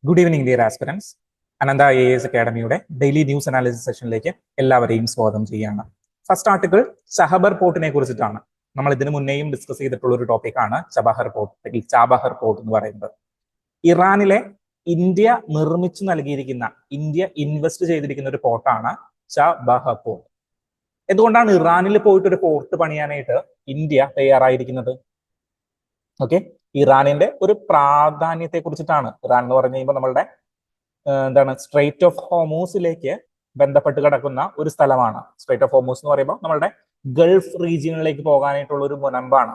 Good evening dear aspirants. Ananta IAS അക്കാഡമിയുടെ daily news analysis സെഷനിലേക്ക് എല്ലാവരെയും സ്വാഗതം ചെയ്യുകയാണ്. ഫസ്റ്റ് ആർട്ടിക്കിൾ ചഹബർ പോർട്ടിനെ കുറിച്ചിട്ടാണ്. നമ്മൾ ഇതിനു മുന്നേയും ഡിസ്കസ് ചെയ്തിട്ടുള്ള ഒരു ടോപ്പിക്കാണ് ചബഹർ പോർട്ട് അല്ലെങ്കിൽ ചാബഹർ പോർട്ട് എന്ന് പറയുന്നത്. ഇറാനിലെ ഇന്ത്യ നിർമ്മിച്ചു നൽകിയിരിക്കുന്ന, ഇന്ത്യ ഇൻവെസ്റ്റ് ചെയ്തിരിക്കുന്ന ഒരു പോർട്ടാണ് ചബഹർ പോർട്ട്. എന്തുകൊണ്ടാണ് ഇറാനിൽ പോയിട്ട് ഒരു പോർട്ട് പണിയാനായിട്ട് ഇന്ത്യ തയ്യാറായിരിക്കുന്നത്? ഓക്കെ, ഇറാനിന്റെ ഒരു പ്രാധാന്യത്തെ കുറിച്ചിട്ടാണ്. ഇറാൻ എന്ന് പറഞ്ഞു കഴിയുമ്പോൾ നമ്മളുടെ സ്ട്രേറ്റ് ഓഫ് ഹോർമൂസിലേക്ക് ബന്ധപ്പെട്ട് കിടക്കുന്ന ഒരു സ്ഥലമാണ്. സ്ട്രേറ്റ് ഓഫ് ഹോർമൂസ് എന്ന് പറയുമ്പോൾ നമ്മളുടെ ഗൾഫ് റീജിയനിലേക്ക് പോകാനായിട്ടുള്ള ഒരു മുനമ്പാണ്.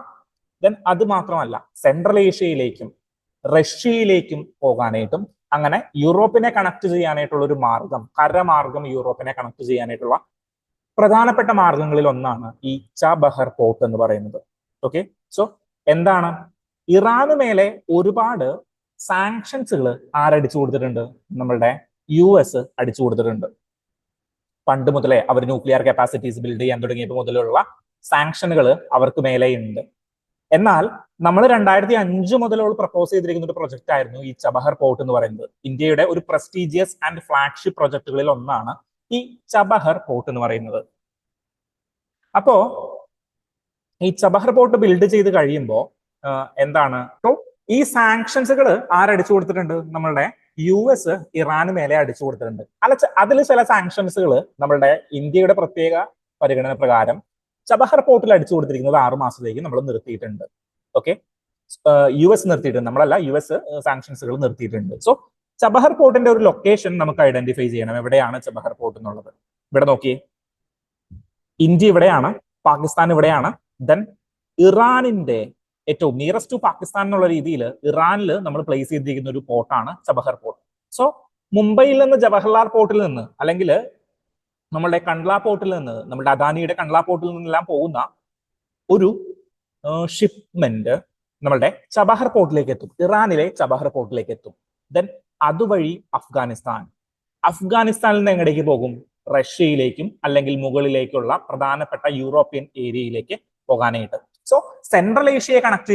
ദെൻ അത് മാത്രമല്ല, സെൻട്രൽ ഏഷ്യയിലേക്കും റഷ്യയിലേക്കും പോകാനായിട്ടും അങ്ങനെ യൂറോപ്പിനെ കണക്ട് ചെയ്യാനായിട്ടുള്ള ഒരു മാർഗം, കരമാർഗം യൂറോപ്പിനെ കണക്ട് ചെയ്യാനായിട്ടുള്ള പ്രധാനപ്പെട്ട മാർഗങ്ങളിൽ ഒന്നാണ് ഈ ചബഹർ പോർട്ട് എന്ന് പറയുന്നത്. ഓക്കെ, സോ എന്താണ് ഇറാന് മേലെ ഒരുപാട് സാങ്ഷൻസുകൾ ആരടിച്ചു കൊടുത്തിട്ടുണ്ട്? നമ്മളുടെ US അടിച്ചു കൊടുത്തിട്ടുണ്ട്. പണ്ട് മുതലേ അവർ ന്യൂക്ലിയർ കപ്പാസിറ്റീസ് ബിൽഡ് ചെയ്യാൻ തുടങ്ങിയപ്പോൾ മുതലുള്ള സാങ്ഷനുകൾ അവർക്ക് മേലെയുണ്ട്. എന്നാൽ നമ്മൾ 2005 മുതലുള്ള പ്രപ്പോസ് ചെയ്തിരിക്കുന്ന ഒരു പ്രൊജക്ട് ആയിരുന്നു ഈ ചബഹർ പോർട്ട് എന്ന് പറയുന്നത്. ഇന്ത്യയുടെ ഒരു പ്രസ്റ്റീജിയസ് ആൻഡ് ഫ്ലാഗ്ഷിപ്പ് പ്രൊജക്ടുകളിൽ ഒന്നാണ് ഈ ചബഹർ പോർട്ട് എന്ന് പറയുന്നത്. അപ്പോ ഈ ചബഹർ പോർട്ട് ബിൽഡ് ചെയ്ത് കഴിയുമ്പോൾ ഈ സാങ്ഷൻസുകൾ ആരടിച്ചു കൊടുത്തിട്ടുണ്ട്? നമ്മളുടെ US ഇറാന് മേലെ അടിച്ചു കൊടുത്തിട്ടുണ്ട്. അതിൽ ചില സാങ്ഷൻസുകൾ നമ്മളുടെ ഇന്ത്യയുടെ പ്രത്യേക പരിഗണന പ്രകാരം ചബഹർ പോർട്ടിൽ അടിച്ചു കൊടുത്തിരിക്കുന്നത് 6 മാസത്തേക്ക് നമ്മൾ നിർത്തിയിട്ടുണ്ട്. ഓക്കെ, US നിർത്തിയിട്ടുണ്ട്, നമ്മളല്ല, US സാങ്ഷൻസുകൾ നിർത്തിയിട്ടുണ്ട്. സോ ചബഹർ പോർട്ടിന്റെ ഒരു ലൊക്കേഷൻ നമുക്ക് ഐഡന്റിഫൈ ചെയ്യണം. എവിടെയാണ് ചബഹർ പോർട്ട് എന്നുള്ളത്? ഇവിടെ നോക്കിയേ, ഇന്ത്യ ഇവിടെയാണ്, പാകിസ്ഥാൻ ഇവിടെയാണ്. ദെൻ ഇറാനിന്റെ ഏറ്റവും നിയറസ്റ്റ് ടു പാകിസ്ഥാൻ എന്നുള്ള രീതിയിൽ ഇറാനിൽ നമ്മൾ പ്ലേസ് ചെയ്തിരിക്കുന്ന ഒരു പോർട്ടാണ് ചബഹർ പോർട്ട്. സോ മുംബൈയിൽ നിന്ന് ജവഹർലാൽ പോർട്ടിൽ നിന്ന്, അല്ലെങ്കിൽ നമ്മളുടെ കണ്ട്ല പോർട്ടിൽ നിന്ന്, നമ്മുടെ അദാനിയുടെ കണ്ട്ല പോർട്ടിൽ നിന്നെല്ലാം പോകുന്ന ഒരു ഷിപ്മെന്റ് നമ്മളുടെ ചബഹർ പോർട്ടിലേക്ക് എത്തും, ഇറാനിലെ ചബഹർ പോർട്ടിലേക്ക് എത്തും. ദെൻ അതുവഴി അഫ്ഗാനിസ്ഥാനിൽ നിന്ന് എങ്ങടേക്ക് പോകും? റഷ്യയിലേക്കും അല്ലെങ്കിൽ മുകളിലേക്കുള്ള പ്രധാനപ്പെട്ട യൂറോപ്യൻ ഏരിയയിലേക്ക് പോകാനായിട്ട്. സോ സെൻട്രൽ ഏഷ്യയെ കണക്ട്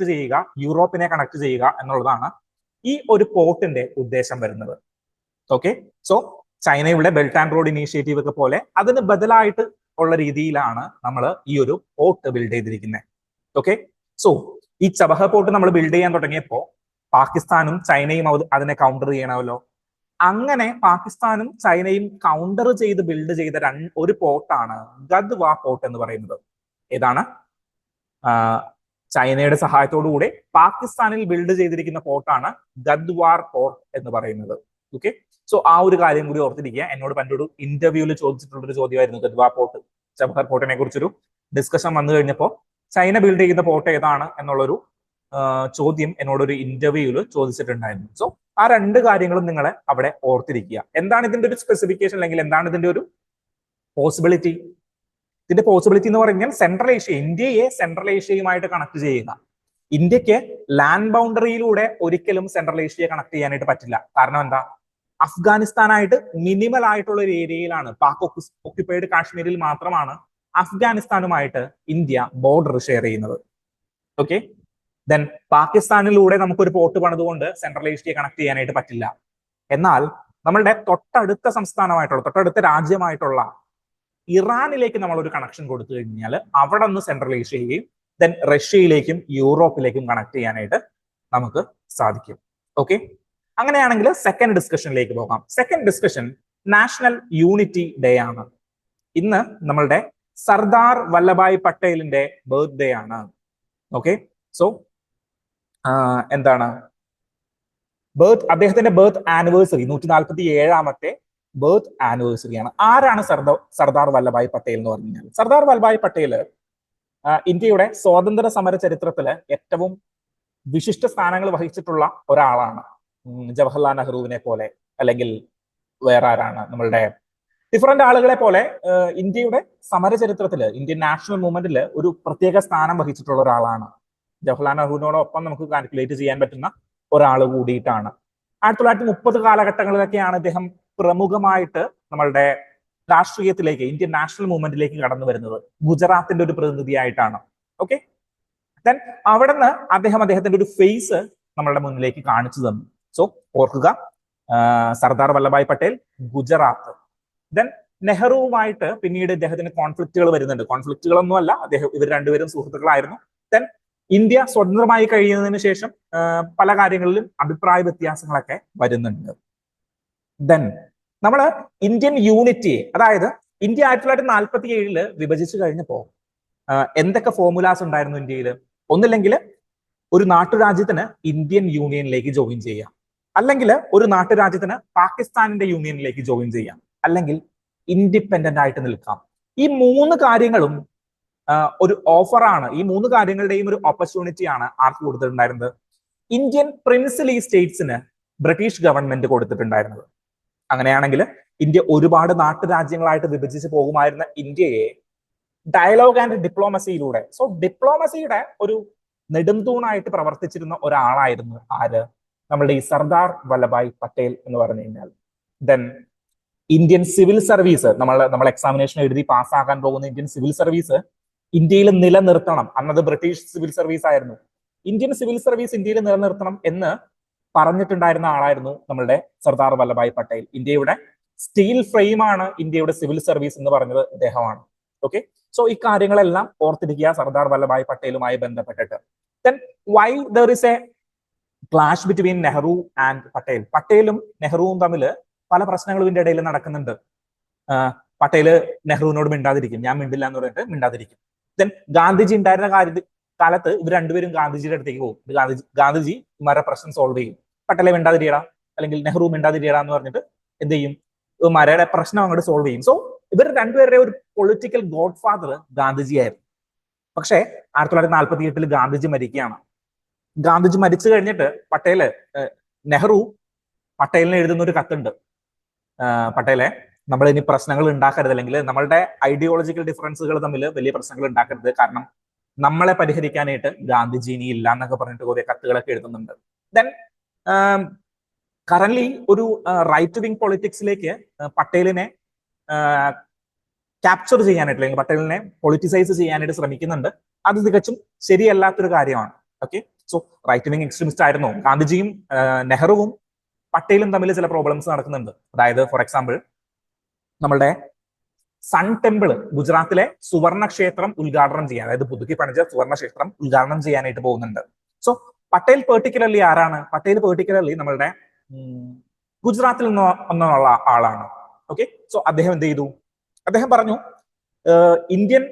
ചെയ്യുക, യൂറോപ്പിനെ കണക്ട് ചെയ്യുക എന്നുള്ളതാണ് ഈ ഒരു പോർട്ടിന്റെ ഉദ്ദേശം വരുന്നത്. ഓക്കെ, സോ ചൈനയുടെ ബെൽറ്റ് ആൻഡ് റോഡ് ഇനീഷ്യേറ്റീവ് ഒക്കെ പോലെ അതിന് ബദലായിട്ട് ഉള്ള രീതിയിലാണ് നമ്മൾ ഈ ഒരു പോർട്ട് ബിൽഡ് ചെയ്തിരിക്കുന്നത്. ഓക്കെ, സോ ഈ ചബഹർ പോർട്ട് നമ്മൾ ബിൽഡ് ചെയ്യാൻ തുടങ്ങിയപ്പോൾ പാകിസ്ഥാനും ചൈനയും അതിനെ കൗണ്ടർ ചെയ്യണമല്ലോ. അങ്ങനെ പാകിസ്ഥാനും ചൈനയും കൗണ്ടർ ചെയ്ത് ബിൽഡ് ചെയ്ത ഒരു പോർട്ടാണ് ഗദ്വ പോർട്ട് എന്ന് പറയുന്നത്. ഏതാണ്? ചൈനയുടെ സഹായത്തോടുകൂടി പാകിസ്ഥാനിൽ ബിൽഡ് ചെയ്തിരിക്കുന്ന പോർട്ടാണ് ഗദ്വാർ പോർട്ട് എന്ന് പറയുന്നത്. ഓക്കെ, സോ ആ ഒരു കാര്യം കൂടി ഓർത്തിരിക്കുക. എന്നോട് പണ്ടൊരു ഇന്റർവ്യൂവിൽ ചോദിച്ചിട്ടുള്ളൊരു ചോദ്യമായിരുന്നു ഗദ്വാ പോർട്ട്, ചബഹർ പോർട്ടിനെ കുറിച്ചൊരു ഡിസ്കഷൻ വന്നു കഴിഞ്ഞപ്പോൾ ചൈന ബിൽഡ് ചെയ്യുന്ന പോർട്ട് ഏതാണ് എന്നുള്ളൊരു ചോദ്യം എന്നോടൊരു ഇന്റർവ്യൂവിൽ ചോദിച്ചിട്ടുണ്ടായിരുന്നു. സോ ആ രണ്ട് കാര്യങ്ങളും നിങ്ങളെ അവിടെ ഓർത്തിരിക്കുക. എന്താണ് ഇതിന്റെ ഒരു സ്പെസിഫിക്കേഷൻ, അല്ലെങ്കിൽ എന്താണ് ഇതിന്റെ ഒരു പോസിബിലിറ്റി? ഇതിന്റെ പോസിബിലിറ്റി എന്ന് പറഞ്ഞാൽ സെൻട്രൽ ഏഷ്യ, ഇന്ത്യയെ സെൻട്രൽ ഏഷ്യയുമായിട്ട് കണക്ട് ചെയ്യുക. ഇന്ത്യക്ക് ലാൻഡ് ബൗണ്ടറിയിലൂടെ ഒരിക്കലും സെൻട്രൽ ഏഷ്യയെ കണക്ട് ചെയ്യാനായിട്ട് പറ്റില്ല. കാരണം എന്താ? അഫ്ഗാനിസ്ഥാനായിട്ട് മിനിമൽ ആയിട്ടുള്ള ഒരു ഏരിയയിലാണ്, പാക് ഒക്യുപ്പൈഡ് കാശ്മീരിൽ മാത്രമാണ് അഫ്ഗാനിസ്ഥാനുമായിട്ട് ഇന്ത്യ ബോർഡർ ഷെയർ ചെയ്യുന്നത്. ഓക്കെ, ദെൻ പാകിസ്ഥാനിലൂടെ നമുക്കൊരു പോർട്ട് പണിതുകൊണ്ട് സെൻട്രൽ ഏഷ്യയെ കണക്ട് ചെയ്യാനായിട്ട് പറ്റില്ല. എന്നാൽ നമ്മളുടെ തൊട്ടടുത്ത രാജ്യമായിട്ടുള്ള ഇറാനിലേക്ക് നമ്മൾ ഒരു കണക്ഷൻ കൊടുത്തു കഴിഞ്ഞാൽ അവിടെ നിന്ന് സെൻട്രൽ ഏഷ്യയെയും ദെൻ റഷ്യയിലേക്കും യൂറോപ്പിലേക്കും കണക്ട് ചെയ്യാനായിട്ട് നമുക്ക് സാധിക്കും. ഓക്കെ, അങ്ങനെയാണെങ്കിൽ സെക്കൻഡ് ഡിസ്കഷനിലേക്ക് പോകാം. Second discussion national unity day ആണ്. ഇന്ന് നമ്മളുടെ സർദാർ വല്ലഭായ് പട്ടേലിന്റെ ബർത്ത്ഡേ ആണ്. ഓക്കെ, സോ അദ്ദേഹത്തിന്റെ ബർത്ത് ആനിവേഴ്സറി 147ാമത്തെ ബർത്ത് ആനിവേഴ്സറിയാണ്. ആരാണ് സർദാർ വല്ലഭായ് പട്ടേൽ എന്ന് പറഞ്ഞു കഴിഞ്ഞാൽ? സർദാർ വല്ലഭായ് പട്ടേൽ ഇന്ത്യയുടെ സ്വാതന്ത്ര്യ സമര ചരിത്രത്തില് ഏറ്റവും വിശിഷ്ട സ്ഥാനങ്ങൾ വഹിച്ചിട്ടുള്ള ഒരാളാണ്. ജവഹർലാൽ നെഹ്റുവിനെ പോലെ, അല്ലെങ്കിൽ വേറെ ആരാണ്, നമ്മളുടെ ഡിഫറെന്റ് ആളുകളെ പോലെ ഇന്ത്യയുടെ സമര ചരിത്രത്തില്, ഇന്ത്യൻ നാഷണൽ മൂവ്മെന്റിൽ ഒരു പ്രത്യേക സ്ഥാനം വഹിച്ചിട്ടുള്ള ഒരാളാണ്. ജവഹർലാൽ നെഹ്റുവിനോടൊപ്പം നമുക്ക് കാൽക്കുലേറ്റ് ചെയ്യാൻ പറ്റുന്ന ഒരാൾ കൂടിയിട്ടാണ്. 1930 കാലഘട്ടങ്ങളിലൊക്കെയാണ് അദ്ദേഹം പ്രമുഖമായിട്ട് നമ്മളുടെ രാഷ്ട്രീയത്തിലേക്ക്, ഇന്ത്യൻ നാഷണൽ മൂവ്മെന്റിലേക്ക് കടന്നു വരുന്നത്. ഗുജറാത്തിന്റെ ഒരു പ്രതിനിധിയായിട്ടാണ്. ഓക്കെ, ദെൻ അവിടെ നിന്ന് അദ്ദേഹത്തിന്റെ ഒരു ഫേസ് നമ്മളുടെ മുന്നിലേക്ക് കാണിച്ചു തന്നു. സോ ഓർക്കുക, സർദാർ വല്ലഭായ് പട്ടേൽ ഗുജറാത്ത്. ദെൻ നെഹ്റുവുമായിട്ട് പിന്നീട് ഇദ്ദേഹത്തിന് കോൺഫ്ലിക്റ്റുകൾ വരുന്നുണ്ട്. കോൺഫ്ലിക്റ്റുകളൊന്നും അല്ല, ഇവർ രണ്ടുപേരും സുഹൃത്തുക്കളായിരുന്നു. ദെൻ ഇന്ത്യ സ്വതന്ത്രമായി കഴിയുന്നതിന് ശേഷം പല കാര്യങ്ങളിലും അഭിപ്രായ വ്യത്യാസങ്ങളൊക്കെ വരുന്നുണ്ട്. ദെൻ നമ്മള് ഇന്ത്യൻ യൂണിറ്റിയെ, അതായത് ഇന്ത്യ 1947 വിഭജിച്ചു കഴിഞ്ഞപ്പോ എന്തൊക്കെ ഫോർമുലാസ് ഉണ്ടായിരുന്നു ഇന്ത്യയിൽ? ഒന്നില്ലെങ്കിൽ ഒരു നാട്ടുരാജ്യത്തിന് ഇന്ത്യൻ യൂണിയനിലേക്ക് ജോയിൻ ചെയ്യാം, അല്ലെങ്കിൽ ഒരു നാട്ടുരാജ്യത്തിന് പാകിസ്ഥാനിന്റെ യൂണിയനിലേക്ക് ജോയിൻ ചെയ്യാം, അല്ലെങ്കിൽ ഇൻഡിപെൻഡന്റ് ആയിട്ട് നിൽക്കാം. ഈ മൂന്ന് കാര്യങ്ങളും ഒരു ഓഫറാണ്. ഈ മൂന്ന് കാര്യങ്ങളുടെയും ഒരു ഓപ്പർച്യൂണിറ്റി ആണ് ആർക്ക് കൊടുത്തിട്ടുണ്ടായിരുന്നത്? ഇന്ത്യൻ പ്രിൻസിലി സ്റ്റേറ്റ്സിന് ബ്രിട്ടീഷ് ഗവൺമെന്റ് കൊടുത്തിട്ടുണ്ടായിരുന്നത്. അങ്ങനെയാണെങ്കിൽ ഇന്ത്യ ഒരുപാട് നാട്ടുരാജ്യങ്ങളായിട്ട് വിഭജിച്ച് പോകുമായിരുന്ന ഇന്ത്യയെ ഡയലോഗ് ആൻഡ് ഡിപ്ലോമസിയിലൂടെ, സോ ഡിപ്ലോമസിയുടെ ഒരു നെടുംതൂണായിട്ട് പ്രവർത്തിച്ചിരുന്ന ഒരാളായിരുന്നു ആര്? നമ്മളുടെ ഈ സർദാർ വല്ലഭായ് പട്ടേൽ എന്ന് പറഞ്ഞു കഴിഞ്ഞാൽ. ദെൻ ഇന്ത്യൻ സിവിൽ സർവീസ്, നമ്മൾ എക്സാമിനേഷൻ എഴുതി പാസ്സാകാൻ പോകുന്ന ഇന്ത്യൻ സിവിൽ സർവീസ് ഇന്ത്യയിൽ നിലനിർത്തണം. അന്നത് ബ്രിട്ടീഷ് സിവിൽ സർവീസ് ആയിരുന്നു. ഇന്ത്യൻ സിവിൽ സർവീസ് ഇന്ത്യയിൽ നിലനിർത്തണം എന്ന് പറഞ്ഞിട്ടുണ്ടായിരുന്ന ആളായിരുന്നു നമ്മളുടെ സർദാർ വല്ലഭായ് പട്ടേൽ. ഇന്ത്യയുടെ സ്റ്റീൽ ഫ്രെയിം ആണ് ഇന്ത്യയുടെ സിവിൽ സർവീസ് എന്ന് പറഞ്ഞത് അദ്ദേഹമാണ്. ഓക്കെ, സോ ഈ കാര്യങ്ങളെല്ലാം ഓർത്തിരിക്കുക സർദാർ വല്ലഭായ് പട്ടേലുമായി ബന്ധപ്പെട്ടിട്ട്. Then why there is a clash between Nehru and Patel? പട്ടേലും നെഹ്റുവും തമ്മിൽ പല പ്രശ്നങ്ങളും ഇതിന്റെ ഇടയിൽ നടക്കുന്നുണ്ട്. പട്ടേല് നെഹ്റുവിനോട് മിണ്ടാതിരിക്കും, ഞാൻ മിണ്ടില്ല എന്ന് പറഞ്ഞിട്ട് മിണ്ടാതിരിക്കും. ദെൻ ഗാന്ധിജി ഉണ്ടായിരുന്ന കാലത്ത് ഇവർ രണ്ടുപേരും ഗാന്ധിജിയുടെ അടുത്തേക്ക് പോകും. ഗാന്ധിജി ഇമാരുടെ പ്രശ്നം സോൾവ് ചെയ്യും. പട്ടേലെ മിണ്ടാതിരിയടാ അല്ലെങ്കിൽ നെഹ്റു മിണ്ടാതിരിയടാ എന്ന് പറഞ്ഞിട്ട് എന്ത് ചെയ്യും? ഇമാരുടെ പ്രശ്നം അങ്ങോട്ട് സോൾവ് ചെയ്യും. സോ ഇവർ രണ്ടുപേരുടെ ഒരു പൊളിറ്റിക്കൽ ഗോഡ് ഫാദർ ഗാന്ധിജി ആയിരുന്നു. പക്ഷേ 1948 ഗാന്ധിജി മരിക്കുകയാണ്. ഗാന്ധിജി മരിച്ചു കഴിഞ്ഞിട്ട് നെഹ്റു പട്ടേലിന് എഴുതുന്ന ഒരു കത്തുണ്ട്. പട്ടേലെ, നമ്മൾ ഇനി പ്രശ്നങ്ങൾ ഉണ്ടാക്കരുത്, അല്ലെങ്കിൽ നമ്മളുടെ ഐഡിയോളജിക്കൽ ഡിഫറൻസുകൾ തമ്മിൽ വലിയ പ്രശ്നങ്ങൾ ഉണ്ടാക്കരുത്, കാരണം നമ്മളെ പരിഹരിക്കാനായിട്ട് ഗാന്ധിജി ഇനി ഇല്ല എന്നൊക്കെ പറഞ്ഞിട്ട് കുറെ കത്തുകളൊക്കെ എഴുതുന്നുണ്ട്. ദെൻ കറന്റ് ഒരു റൈറ്റ് വിങ് പൊളിറ്റിക്സിലേക്ക് പട്ടേലിനെ ക്യാപ്ചർ ചെയ്യാനായിട്ട്, അല്ലെങ്കിൽ പട്ടേലിനെ പൊളിറ്റിസൈസ് ചെയ്യാനായിട്ട് ശ്രമിക്കുന്നുണ്ട്. അത് തികച്ചും ശരിയല്ലാത്തൊരു കാര്യമാണ്. Okay, so right wing extremist ആയിരുന്നു ഗാന്ധിജിയും നെഹ്റുവും പട്ടേലും തമ്മിൽ ചില പ്രോബ്ലംസ് നടക്കുന്നുണ്ട്. അതായത് ഫോർ എക്സാമ്പിൾ, നമ്മളുടെ സൺ ടെമ്പിൾ, ഗുജറാത്തിലെ സുവർണ ക്ഷേത്രം ഉദ്ഘാടനം ചെയ്യാൻ, അതായത് പുതുക്കി പണിച്ച സുവർണ ക്ഷേത്രം ഉദ്ഘാടനം ചെയ്യാനായിട്ട് പോകുന്നുണ്ട്. സോ പട്ടേൽ പെർട്ടിക്കുലർലി ആരാണ്? പട്ടേൽ പെർട്ടിക്കുലർലി നമ്മളുടെ ഗുജറാത്തിൽ നിന്നുള്ള ആളാണ്. ഓക്കെ, സോ അദ്ദേഹം എന്ത് ചെയ്തു? അദ്ദേഹം പറഞ്ഞു, ഇന്ത്യൻ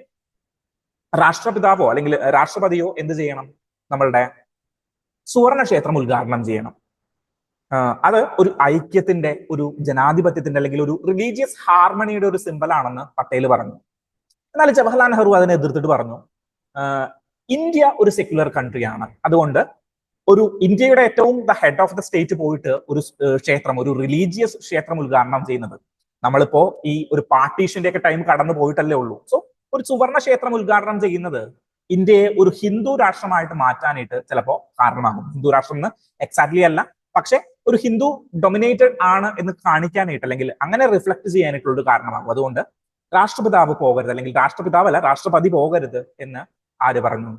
രാഷ്ട്രപിതാവോ അല്ലെങ്കിൽ രാഷ്ട്രപതിയോ എന്ത് ചെയ്യണം? നമ്മളുടെ സുവർണ ക്ഷേത്രം ഉദ്ഘാടനം ചെയ്യണം. അത് ഒരു ഐക്യത്തിന്റെ, ഒരു ജനാധിപത്യത്തിന്റെ, അല്ലെങ്കിൽ ഒരു റിലീജിയസ് ഹാർമണിയുടെ ഒരു സിമ്പൽ ആണെന്ന് പട്ടേൽ പറഞ്ഞു. എന്നാൽ ജവഹർലാൽ നെഹ്റു അതിനെ എതിർത്തിട്ട് പറഞ്ഞു, ഇന്ത്യ ഒരു സെക്യുലർ കൺട്രിയാണ്, അതുകൊണ്ട് ഒരു ഇന്ത്യയുടെ ഏറ്റവും the head of the state പോയിട്ട് ഒരു ക്ഷേത്രം, ഒരു റിലീജിയസ് ക്ഷേത്രം ഉദ്ഘാടനം ചെയ്യുന്നത്, നമ്മളിപ്പോ ഈ ഒരു പാർട്ടീഷന്റെ ഒക്കെ ടൈം കടന്നു പോയിട്ടല്ലേ ഉള്ളൂ. സോ ഒരു സുവർണ ക്ഷേത്രം ഉദ്ഘാടനം ചെയ്യുന്നത് ഇന്ത്യയെ ഒരു ഹിന്ദു രാഷ്ട്രമായിട്ട് മാറ്റാനായിട്ട് ചിലപ്പോൾ കാരണമാകും. ഹിന്ദു രാഷ്ട്രം എന്ന് എക്സാക്ട്ലി അല്ല, പക്ഷെ ഒരു ഹിന്ദു ഡൊമിനേറ്റഡ് ആണ് എന്ന് കാണിക്കാനായിട്ട്, അല്ലെങ്കിൽ അങ്ങനെ റിഫ്ലക്ട് ചെയ്യാനായിട്ടുള്ള ഒരു കാരണമാകും. അതുകൊണ്ട് രാഷ്ട്രപിതാവ് പോകരുത്, അല്ലെങ്കിൽ രാഷ്ട്രപിതാവല്ല രാഷ്ട്രപതി പോകരുത് എന്ന് ആര് പറഞ്ഞു?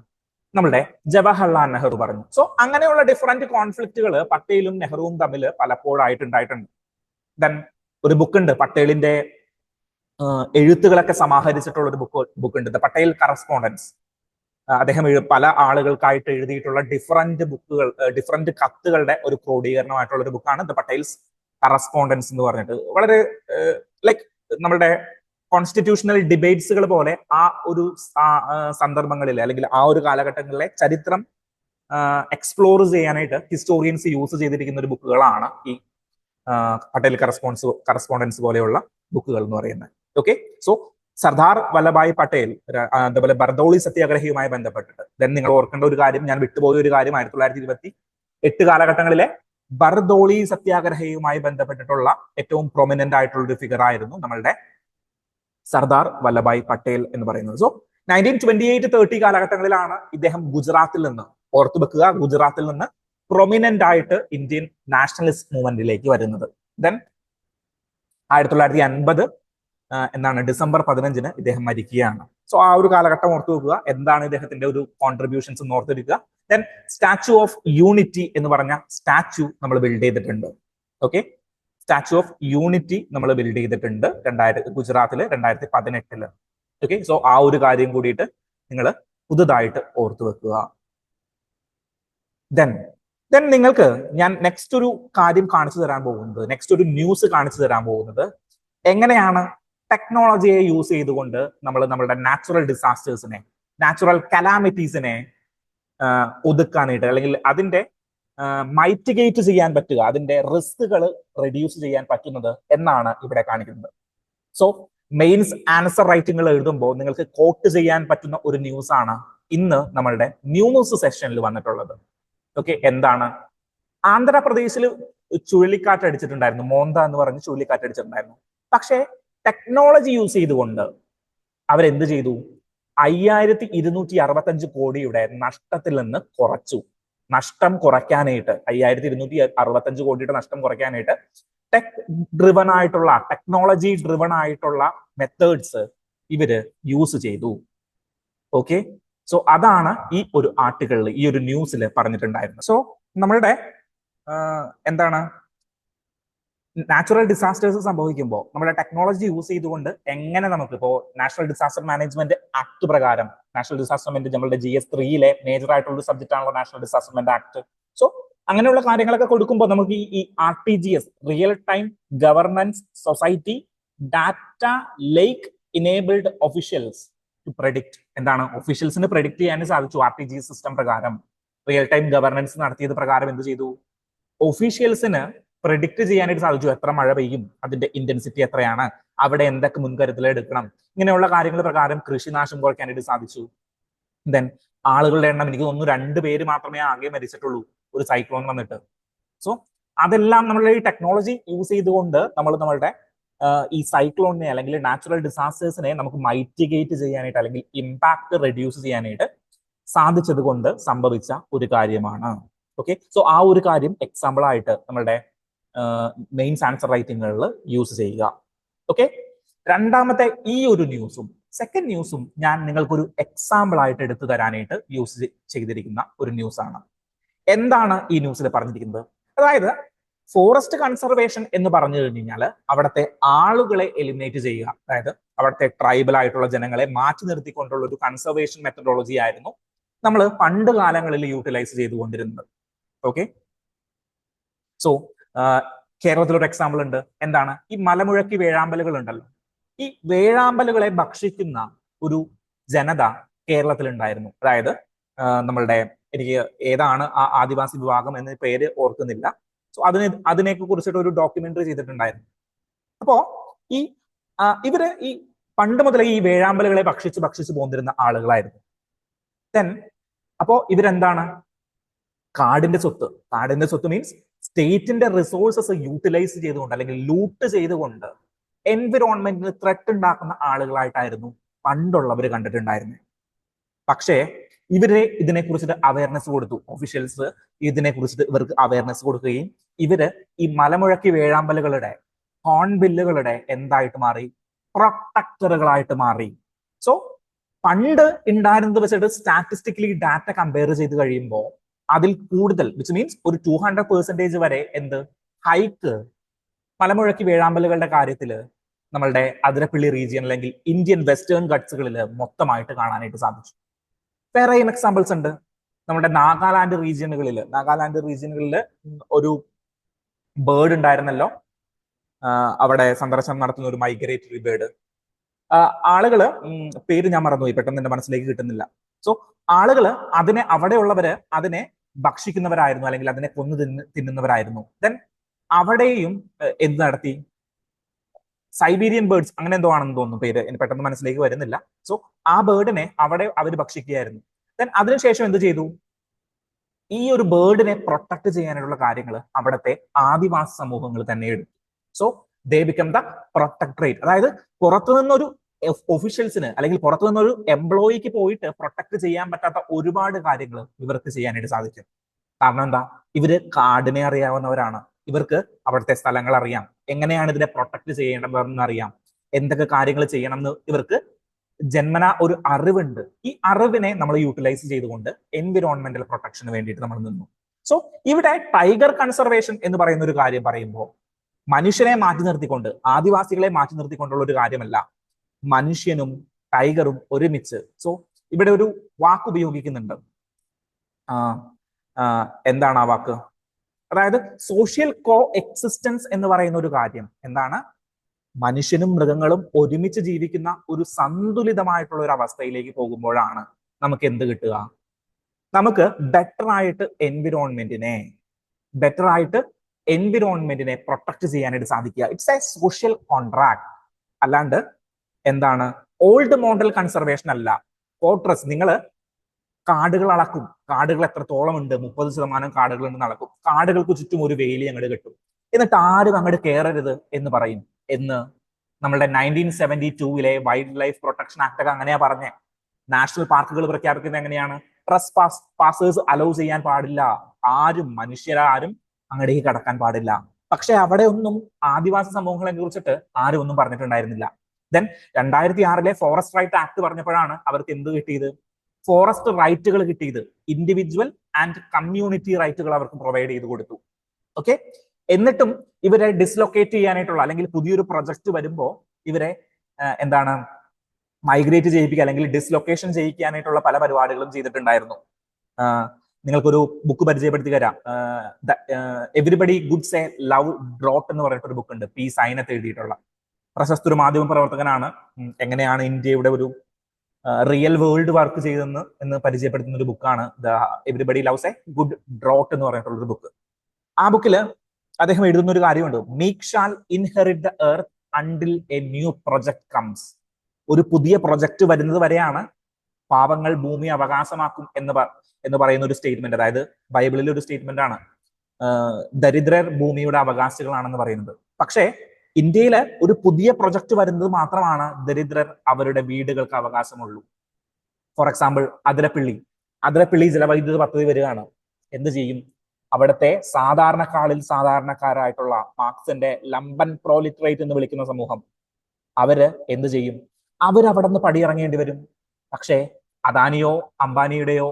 നമ്മളുടെ ജവഹർലാൽ നെഹ്റു പറഞ്ഞു. സോ അങ്ങനെയുള്ള ഡിഫറെന്റ് കോൺഫ്ലിക്റ്റുകൾ പട്ടേലും നെഹ്റുവും തമ്മിൽ പലപ്പോഴായിട്ട് ഉണ്ടായിട്ടുണ്ട്. ദെൻ ഒരു ബുക്കുണ്ട്, പട്ടേലിന്റെ എഴുത്തുകളൊക്കെ സമാഹരിച്ചിട്ടുള്ള ഒരു ബുക്കുണ്ട്, ദ പട്ടേൽ കറസ്പോണ്ടൻസ്. അദ്ദേഹം പല ആളുകൾക്കായിട്ട് എഴുതിയിട്ടുള്ള ഡിഫറെന്റ് കത്തുകളുടെ ഒരു ക്രോഡീകരണമായിട്ടുള്ള ഒരു ബുക്കാണ് ദ പട്ടേൽസ് കറസ്പോണ്ടൻസ് എന്ന് പറഞ്ഞിട്ട്. വളരെ ലൈക്ക് നമ്മുടെ കോൺസ്റ്റിറ്റ്യൂഷണൽ ഡിബേറ്റ്സുകൾ പോലെ ആ ഒരു സന്ദർഭങ്ങളിൽ, അല്ലെങ്കിൽ ആ ഒരു കാലഘട്ടങ്ങളിലെ ചരിത്രം എക്സ്പ്ലോർ ചെയ്യാനായിട്ട് ഹിസ്റ്റോറിയൻസ് യൂസ് ചെയ്തിരിക്കുന്ന ഒരു ബുക്കുകളാണ് ഈ പട്ടേൽ കറസ്പോണ്ടൻസ് പോലെയുള്ള ബുക്കുകൾ എന്ന് പറയുന്നത്. ഓക്കെ, സോ സർദാർ വല്ലഭായ് പട്ടേൽ, അതുപോലെ ബർദൌളി സത്യാഗ്രഹയുമായി ബന്ധപ്പെട്ടിട്ട് ദെൻ നിങ്ങൾ ഓർക്കേണ്ട ഒരു കാര്യം, ഞാൻ വിട്ടുപോയ ഒരു കാര്യം, 1928 കാലഘട്ടങ്ങളിലെ ബർദൌളി സത്യാഗ്രഹയുമായി ബന്ധപ്പെട്ടിട്ടുള്ള ഏറ്റവും പ്രൊമിനന്റ് ആയിട്ടുള്ള ഒരു ഫിഗർ ആയിരുന്നു നമ്മളുടെ സർദാർ വല്ലഭായ് പട്ടേൽ എന്ന് പറയുന്നത്. സോ 1928-30 കാലഘട്ടങ്ങളിലാണ് ഇദ്ദേഹം ഗുജറാത്തിൽ നിന്ന്, ഓർത്തു വെക്കുക, ഗുജറാത്തിൽ നിന്ന് പ്രൊമിനന്റ് ആയിട്ട് ഇന്ത്യൻ നാഷണലിസ്റ്റ് മൂവ്മെന്റിലേക്ക് വരുന്നത്. ദെൻ 1950 എന്താണ് ഡിസംബർ 15 ഇദ്ദേഹം മരിക്കുകയാണ്. സോ ആ ഒരു കാലഘട്ടം ഓർത്തു വെക്കുക. എന്താണ് ഇദ്ദേഹത്തിന്റെ ഒരു കോൺട്രിബ്യൂഷൻസ് എന്ന് ഓർത്തിരിക്കുക. ദെൻ സ്റ്റാച്യു ഓഫ് യൂണിറ്റി എന്ന് പറഞ്ഞ സ്റ്റാച്യു നമ്മൾ ബിൽഡ് ചെയ്തിട്ടുണ്ട്. ഓക്കെ, സ്റ്റാച്യു ഓഫ് യൂണിറ്റി നമ്മൾ ബിൽഡ് ചെയ്തിട്ടുണ്ട് ഗുജറാത്തില് 2018. ഓക്കെ, സോ ആ ഒരു കാര്യം കൂടിയിട്ട് നിങ്ങൾ പുതുതായിട്ട് ഓർത്തു വെക്കുക. ദെൻ നിങ്ങൾക്ക് ഞാൻ നെക്സ്റ്റ് ഒരു കാര്യം കാണിച്ചു തരാൻ പോകുന്നത്, നെക്സ്റ്റ് ഒരു ന്യൂസ് കാണിച്ചു തരാൻ പോകുന്നത് എങ്ങനെയാണ് ടെക്നോളജിയെ യൂസ് ചെയ്തുകൊണ്ട് നമ്മൾ നമ്മുടെ നാച്ചുറൽ ഡിസാസ്റ്റേഴ്സിനെ, നാച്ചുറൽ കലാമിറ്റീസിനെ ഒതുക്കാനായിട്ട് അല്ലെങ്കിൽ അതിന്റെ മൈറ്റിഗേറ്റ് ചെയ്യാൻ പറ്റുക, അതിന്റെ റിസ്കുകൾ റെഡ്യൂസ് ചെയ്യാൻ പറ്റുന്നത് എന്നാണ് ഇവിടെ കാണിക്കുന്നത്. സോ മെയിൻസ് ആൻസർ റൈറ്റിംഗുകൾ എഴുതുമ്പോൾ നിങ്ങൾക്ക് കോട്ട് ചെയ്യാൻ പറ്റുന്ന ഒരു ന്യൂസ് ആണ് ഇന്ന് നമ്മളുടെ ന്യൂസ് സെഷനിൽ വന്നിട്ടുള്ളത്. ഓക്കെ, എന്താണ്? ആന്ധ്രാപ്രദേശിൽ ചുഴലിക്കാറ്റ് അടിച്ചിട്ടുണ്ടായിരുന്നു, മോന്ത എന്ന് പറഞ്ഞ് ചുഴലിക്കാറ്റ് അടിച്ചിട്ടുണ്ടായിരുന്നു. പക്ഷേ ടെക്നോളജി യൂസ് ചെയ്തുകൊണ്ട് അവരെന്ത് ചെയ്തു? 5265 കോടിയുടെ നഷ്ടത്തിൽ നിന്ന് കുറച്ചു. നഷ്ടം കുറയ്ക്കാനായിട്ട് 5265 കോടിയുടെ നഷ്ടം കുറയ്ക്കാനായിട്ട് ടെക്നോളജി ഡ്രിവൺ ആയിട്ടുള്ള മെത്തേഡ്സ് ഇവര് യൂസ് ചെയ്തു. ഓക്കെ, സോ അതാണ് ഈ ഒരു ആർട്ടിക്കിളിൽ, ഈ ഒരു ന്യൂസിൽ പറഞ്ഞിട്ടുണ്ടായിരുന്നത്. സോ നമ്മളുടെ എന്താണ് നാച്ചുറൽ ഡിസാസ്റ്റേഴ്സ് സംഭവിക്കുമ്പോൾ നമ്മുടെ ടെക്നോളജി യൂസ് ചെയ്തുകൊണ്ട് എങ്ങനെ നമുക്ക് ഇപ്പോൾ നാഷണൽ ഡിസാസ്റ്റർ മാനേജ്മെന്റ് ആക്ട് പ്രകാരം, നാഷണൽ ഡിസാസ്റ്റർ നമ്മളുടെ GS3 മേജർ ആയിട്ടുള്ള ഒരു സബ്ജക്റ്റ് ആണല്ലോ നാഷണൽ ഡിസാസ്റ്റർ ആക്ട്. സോ അങ്ങനെയുള്ള കാര്യങ്ങളൊക്കെ കൊടുക്കുമ്പോൾ നമുക്ക് ഈ RTGS, real time governance society data ലേക്ക് ഇനേബിൾഡ് ഒഫീഷ്യൽസ് ടു പ്രെഡിക്റ്റ്, എന്താണ് ഒഫീഷ്യൽസിന് പ്രെഡിക്റ്റ് ചെയ്യാൻ സാധിച്ചു. RTGS സിസ്റ്റം പ്രകാരം റിയൽ ടൈം ഗവർണൻസ് നടത്തിയത് പ്രകാരം എന്ത് ചെയ്തു? ഒഫീഷ്യൽസിന് പ്രെഡിക്റ്റ് ചെയ്യാനായിട്ട് സാധിച്ചു. എത്ര മഴ പെയ്യും, അതിന്റെ ഇന്റൻസിറ്റി എത്രയാണ്, അവിടെ എന്തൊക്കെ മുൻകരുതൽ എടുക്കണം, ഇങ്ങനെയുള്ള കാര്യങ്ങൾ പ്രകാരം കൃഷിനാശം കുറയ്ക്കാനായിട്ട് സാധിച്ചു. ദെൻ ആളുകളുടെ എണ്ണം എനിക്ക് തോന്നുന്നു 2 പേര് മാത്രമേ ആകെ മരിച്ചിട്ടുള്ളൂ ഒരു സൈക്ലോൺ വന്നിട്ട്. സോ അതെല്ലാം നമ്മളുടെ ഈ ടെക്നോളജി യൂസ് ചെയ്തുകൊണ്ട് നമ്മളുടെ ഈ സൈക്ലോണിനെ അല്ലെങ്കിൽ നാച്ചുറൽ ഡിസാസ്റ്റേഴ്സിനെ നമുക്ക് മൈറ്റിഗേറ്റ് ചെയ്യാനായിട്ട് അല്ലെങ്കിൽ ഇമ്പാക്ട് റെഡ്യൂസ് ചെയ്യാനായിട്ട് സാധിച്ചത് കൊണ്ട് സംഭവിച്ച ഒരു കാര്യമാണ്. ഓക്കെ, സോ ആ ഒരു കാര്യം എക്സാമ്പിൾ ആയിട്ട് നമ്മളുടെ മെയിൻസ് ആൻസർ റൈറ്റിങ്ങുകളിൽ യൂസ് ചെയ്യുക. ഓക്കെ, രണ്ടാമത്തെ ഈ ഒരു ന്യൂസും സെക്കൻഡ് ന്യൂസും ഞാൻ നിങ്ങൾക്കൊരു എക്സാമ്പിൾ ആയിട്ട് എടുത്തു തരാനായിട്ട് യൂസ് ചെയ്തിരിക്കുന്ന ഒരു ന്യൂസ് ആണ്. എന്താണ് ഈ ന്യൂസിൽ പറഞ്ഞിരിക്കുന്നത്? അതായത് ഫോറസ്റ്റ് കൺസർവേഷൻ എന്ന് പറഞ്ഞു കഴിഞ്ഞാൽ അവിടുത്തെ ആളുകളെ എലിമിനേറ്റ് ചെയ്യുക, അതായത് അവിടുത്തെ ട്രൈബൽ ആയിട്ടുള്ള ജനങ്ങളെ മാറ്റി നിർത്തിക്കൊണ്ടുള്ള ഒരു കൺസർവേഷൻ മെത്തഡോളജി ആയിരുന്നു നമ്മൾ പണ്ട് കാലങ്ങളിൽ യൂട്ടിലൈസ് ചെയ്തുകൊണ്ടിരുന്നത്. ഓക്കെ, സോ കേരളത്തിലൊരു എക്സാമ്പിൾ ഉണ്ട്. എന്താണ്? ഈ മലമുഴക്കി വേഴാമ്പലുകൾ ഉണ്ടല്ലോ, ഈ വേഴാമ്പലുകളെ ഭക്ഷിക്കുന്ന ഒരു ജനത കേരളത്തിൽ ഉണ്ടായിരുന്നു. അതായത് നമ്മളുടെ, എനിക്ക് ഏതാണ് ആ ആദിവാസി വിഭാഗം എന്ന പേര് ഓർക്കുന്നില്ല. സോ അതിനെയൊക്കെ കുറിച്ചിട്ട് ഒരു ഡോക്യുമെന്ററി ചെയ്തിട്ടുണ്ടായിരുന്നു. അപ്പോ ഇവര് ഈ പണ്ട് മുതലേ ഈ വേഴാമ്പലുകളെ ഭക്ഷിച്ച് പോന്നിരുന്ന ആളുകളായിരുന്നു. ദെൻ അപ്പോ ഇവരെന്താണ്? കാടിന്റെ സ്വത്ത് മീൻസ് സ്റ്റേറ്റിന്റെ റിസോഴ്സസ് യൂട്ടിലൈസ് ചെയ്തുകൊണ്ട് അല്ലെങ്കിൽ ലൂട്ട് ചെയ്തുകൊണ്ട് എൻവിറോൺമെന്റിന് ത്രെറ്റ് ഉണ്ടാക്കുന്ന ആളുകളായിട്ടായിരുന്നു പണ്ടുള്ളവർ കണ്ടിട്ടുണ്ടായിരുന്നത്. പക്ഷേ ഇവരെ ഇതിനെക്കുറിച്ചിട്ട് അവയർനെസ് കൊടുത്തു. ഒഫീഷ്യൽസ് ഇതിനെക്കുറിച്ചിട്ട് ഇവർക്ക് അവയർനെസ് കൊടുക്കുകയും ഇവര് ഈ മലമുഴക്കി വേഴാമ്പലുകളുടെ ഹോൺബില്ലുകളുടെ എന്തായിട്ട് മാറി? പ്രൊട്ടക്ടറുകളായിട്ട് മാറി. സോ പണ്ട് ഉണ്ടായിരുന്നത് വെച്ചിട്ട് സ്റ്റാറ്റിസ്റ്റിക്കലി ഡാറ്റ കമ്പയർ ചെയ്ത് കഴിയുമ്പോൾ അതിൽ കൂടുതൽ, വിച്ച് മീൻസ് ഒരു 200% വരെ ഹൈക്ക് മലമുഴക്കി വേഴാമ്പലുകളുടെ കാര്യത്തിൽ നമ്മളുടെ അതിരപ്പള്ളി റീജിയൻ അല്ലെങ്കിൽ ഇന്ത്യൻ വെസ്റ്റേൺ ഗട്ട്സുകളിൽ മൊത്തമായിട്ട് കാണാനായിട്ട് സാധിച്ചു. വേറെയും എക്സാമ്പിൾസ് ഉണ്ട്. നമ്മുടെ നാഗാലാൻഡ് റീജിയനുകളിൽ ഒരു ബേർഡ് ഉണ്ടായിരുന്നല്ലോ, അവിടെ സന്ദർശനം നടത്തുന്ന ഒരു മൈഗ്രേറ്ററി ബേർഡ്. ആളുകള് പേര് ഞാൻ മറന്നുപോയി, പെട്ടെന്ന് എന്റെ മനസ്സിലേക്ക് കിട്ടുന്നില്ല. സോ ആളുകള് അവിടെയുള്ളവര് അതിനെ ഭക്ഷിക്കുന്നവരായിരുന്നു അല്ലെങ്കിൽ അതിനെ കൊന്നു തിന്നുന്നവരായിരുന്നു. ദെൻ അവിടെയും എന്ത് നടത്തി? സൈബീരിയൻ ബേർഡ്സ് അങ്ങനെ എന്തോ ആണെന്ന് തോന്നുന്നു പേര്, എനിക്ക് പെട്ടെന്ന് മനസ്സിലേക്ക് വരുന്നില്ല. സോ ആ ബേർഡിനെ അവിടെ അവർ ഭക്ഷിക്കുകയായിരുന്നു. ദെൻ അതിനുശേഷം എന്ത് ചെയ്തു? ഈ ഒരു ബേർഡിനെ പ്രൊട്ടക്ട് ചെയ്യാനുള്ള കാര്യങ്ങൾ അവിടുത്തെ ആദിവാസി സമൂഹങ്ങൾ തന്നെ എടുത്തു. So they become the protectorate. അതായത് പുറത്തുനിന്നൊരു ഒഫീഷ്യൽസിന് അല്ലെങ്കിൽ പുറത്തുനിന്നൊരു എംപ്ലോയിക്ക് പോയിട്ട് പ്രൊട്ടക്ട് ചെയ്യാൻ പറ്റാത്ത ഒരുപാട് കാര്യങ്ങൾ ഇവർക്ക് ചെയ്യാനായിട്ട് സാധിക്കും. കാരണം എന്താ? ഇവര് കാടിനെ അറിയാവുന്നവരാണ്, ഇവർക്ക് അവിടുത്തെ സ്ഥലങ്ങൾ അറിയാം, എങ്ങനെയാണ് ഇതിനെ പ്രൊട്ടക്ട് ചെയ്യേണ്ടതെന്ന് അറിയാം, എന്തൊക്കെ കാര്യങ്ങൾ ചെയ്യണം എന്ന് ഇവർക്ക് ജന്മന ഒരു അറിവുണ്ട്. ഈ അറിവിനെ നമ്മൾ യൂട്ടിലൈസ് ചെയ്തുകൊണ്ട് എൻവിറോൺമെന്റൽ പ്രൊട്ടക്ഷന് വേണ്ടിയിട്ട് നമ്മൾ നിന്നു. സോ ഇവിടെ ടൈഗർ കൺസർവേഷൻ എന്ന് പറയുന്ന ഒരു കാര്യം പറയുമ്പോൾ മനുഷ്യനെ മാറ്റി നിർത്തിക്കൊണ്ട്, ആദിവാസികളെ മാറ്റി നിർത്തിക്കൊണ്ടുള്ള ഒരു കാര്യമല്ല. മനുഷ്യനും ടൈഗറും ഒരുമിച്ച്. സോ ഇവിടെ ഒരു വാക്ക് ഉപയോഗിക്കുന്നുണ്ട്. എന്താണ് ആ വാക്ക്? അതായത് സോഷ്യൽ കോ എക്സിസ്റ്റൻസ് എന്ന് പറയുന്ന ഒരു കാര്യം എന്താണ്? മനുഷ്യനും മൃഗങ്ങളും ഒരുമിച്ച് ജീവിക്കുന്ന ഒരു സന്തുലിതമായിട്ടുള്ള ഒരു അവസ്ഥയിലേക്ക് പോകുമ്പോഴാണ് നമുക്ക് എന്ത് കിട്ടുക? നമുക്ക് ബെറ്റർ ആയിട്ട് എൻവിറോൺമെന്റിനെ പ്രൊട്ടക്ട് ചെയ്യാനായിട്ട് സാധിക്കുക. It's A social contract. അല്ലാണ്ട് എന്താണ് ഓൾഡ് മോഡൽ കൺസർവേഷൻ അല്ല. ഫോർട്രസ്, നിങ്ങൾ കാടുകൾ അളക്കും, കാടുകൾ എത്രത്തോളം ഉണ്ട്, 30% കാടുകൾ ഉണ്ടെന്ന് അളക്കും, കാടുകൾക്ക് ചുറ്റും ഒരു വേലി അങ്ങോട്ട് കെട്ടും, എന്നിട്ട് ആരും അങ്ങോട്ട് കയറരുത് എന്ന് പറയും. എന്ന് നമ്മളുടെ 1972 വൈൽഡ് ലൈഫ് പ്രൊട്ടക്ഷൻ ആക്ട് ഒക്കെ അങ്ങനെയാ പറഞ്ഞേ. നാഷണൽ പാർക്കുകൾ പ്രഖ്യാപിക്കുന്നത് എങ്ങനെയാണ്? ട്രസ് പാസേഴ്സ് അലൗ ചെയ്യാൻ പാടില്ല, മനുഷ്യരാരും അങ്ങടേക്ക് കടക്കാൻ പാടില്ല. പക്ഷെ അവിടെ ഒന്നും ആദിവാസി സമൂഹങ്ങളെ കുറിച്ചിട്ട് ആരും ഒന്നും പറഞ്ഞിട്ടുണ്ടായിരുന്നില്ല. ദെൻ 2006 ഫോറസ്റ്റ് റൈറ്റ് ആക്ട് പറഞ്ഞപ്പോഴാണ് അവർക്ക് എന്ത് കിട്ടിയത്? ഫോറസ്റ്റ് റൈറ്റുകൾ കിട്ടിയത്. ഇൻഡിവിജ്വൽ ആൻഡ് കമ്മ്യൂണിറ്റി റൈറ്റുകൾ അവർക്ക് പ്രൊവൈഡ് ചെയ്ത് കൊടുത്തു. ഓക്കെ. എന്നിട്ടും ഇവരെ ഡിസ്ലൊക്കേറ്റ് ചെയ്യാനായിട്ടുള്ള, അല്ലെങ്കിൽ പുതിയൊരു പ്രൊജക്ട് വരുമ്പോൾ ഇവരെ എന്താണ് മൈഗ്രേറ്റ് ചെയ്യിപ്പിക്കുക അല്ലെങ്കിൽ ഡിസ്ലൊക്കേഷൻ ചെയ്യിക്കാനായിട്ടുള്ള പല പരിപാടികളും ചെയ്തിട്ടുണ്ടായിരുന്നു. നിങ്ങൾക്കൊരു ബുക്ക് പരിചയപ്പെടുത്തി തരാം. Everybody goods A love drought എന്ന് പറഞ്ഞിട്ടൊരു ബുക്ക് ഉണ്ട്. പി സൈനത്ത് എഴുതിയിട്ടുള്ള പ്രശസ്ത ഒരു മാധ്യമ പ്രവർത്തകനാണ്. എങ്ങനെയാണ് ഇന്ത്യയുടെ ഒരു റിയൽ വേൾഡ് വർക്ക് ചെയ്തെന്ന് പരിചയപ്പെടുത്തുന്ന ഒരു ബുക്കാണ് the everybody loves A good drought എന്ന് പറഞ്ഞിട്ടുള്ള ഒരു ബുക്ക്. ആ ബുക്കില് അദ്ദേഹം എഴുതുന്ന ഒരു കാര്യമുണ്ട്. Meek shall inherit the earth until A new project comes. ഒരു പുതിയ പ്രൊജക്ട് വരുന്നത് വരെയാണ് പാവങ്ങൾ ഭൂമി അവകാശമാക്കും എന്ന് പറയുന്ന ഒരു സ്റ്റേറ്റ്മെന്റ്. അതായത് ബൈബിളിലെ ഒരു സ്റ്റേറ്റ്മെന്റ് ആണ്. ദരിദ്രർ ഭൂമിയുടെ അവകാശികളാണെന്ന് പറയുന്നത്. പക്ഷേ ഇന്ത്യയിലെ ഒരു പുതിയ പ്രൊജക്ട് വരുന്നത് മാത്രമാണ് ദരിദ്രർ അവരുടെ വീടുകൾക്ക് അവകാശമുള്ളൂ. ഫോർ എക്സാമ്പിൾ അതിരപ്പിള്ളി ജലവൈദ്യുത പദ്ധതി വരികയാണ്. എന്ത് ചെയ്യും? അവിടുത്തെ സാധാരണക്കാരായിട്ടുള്ള മാർക്സിന്റെ ലംബൻ പ്രോലിറ്ററേറ്റ് എന്ന് വിളിക്കുന്ന സമൂഹം, അവര് എന്ത് ചെയ്യും? അവരവിടെ നിന്ന് പടിയിറങ്ങേണ്ടി വരും. പക്ഷേ അദാനിയോ അംബാനിയുടെയോ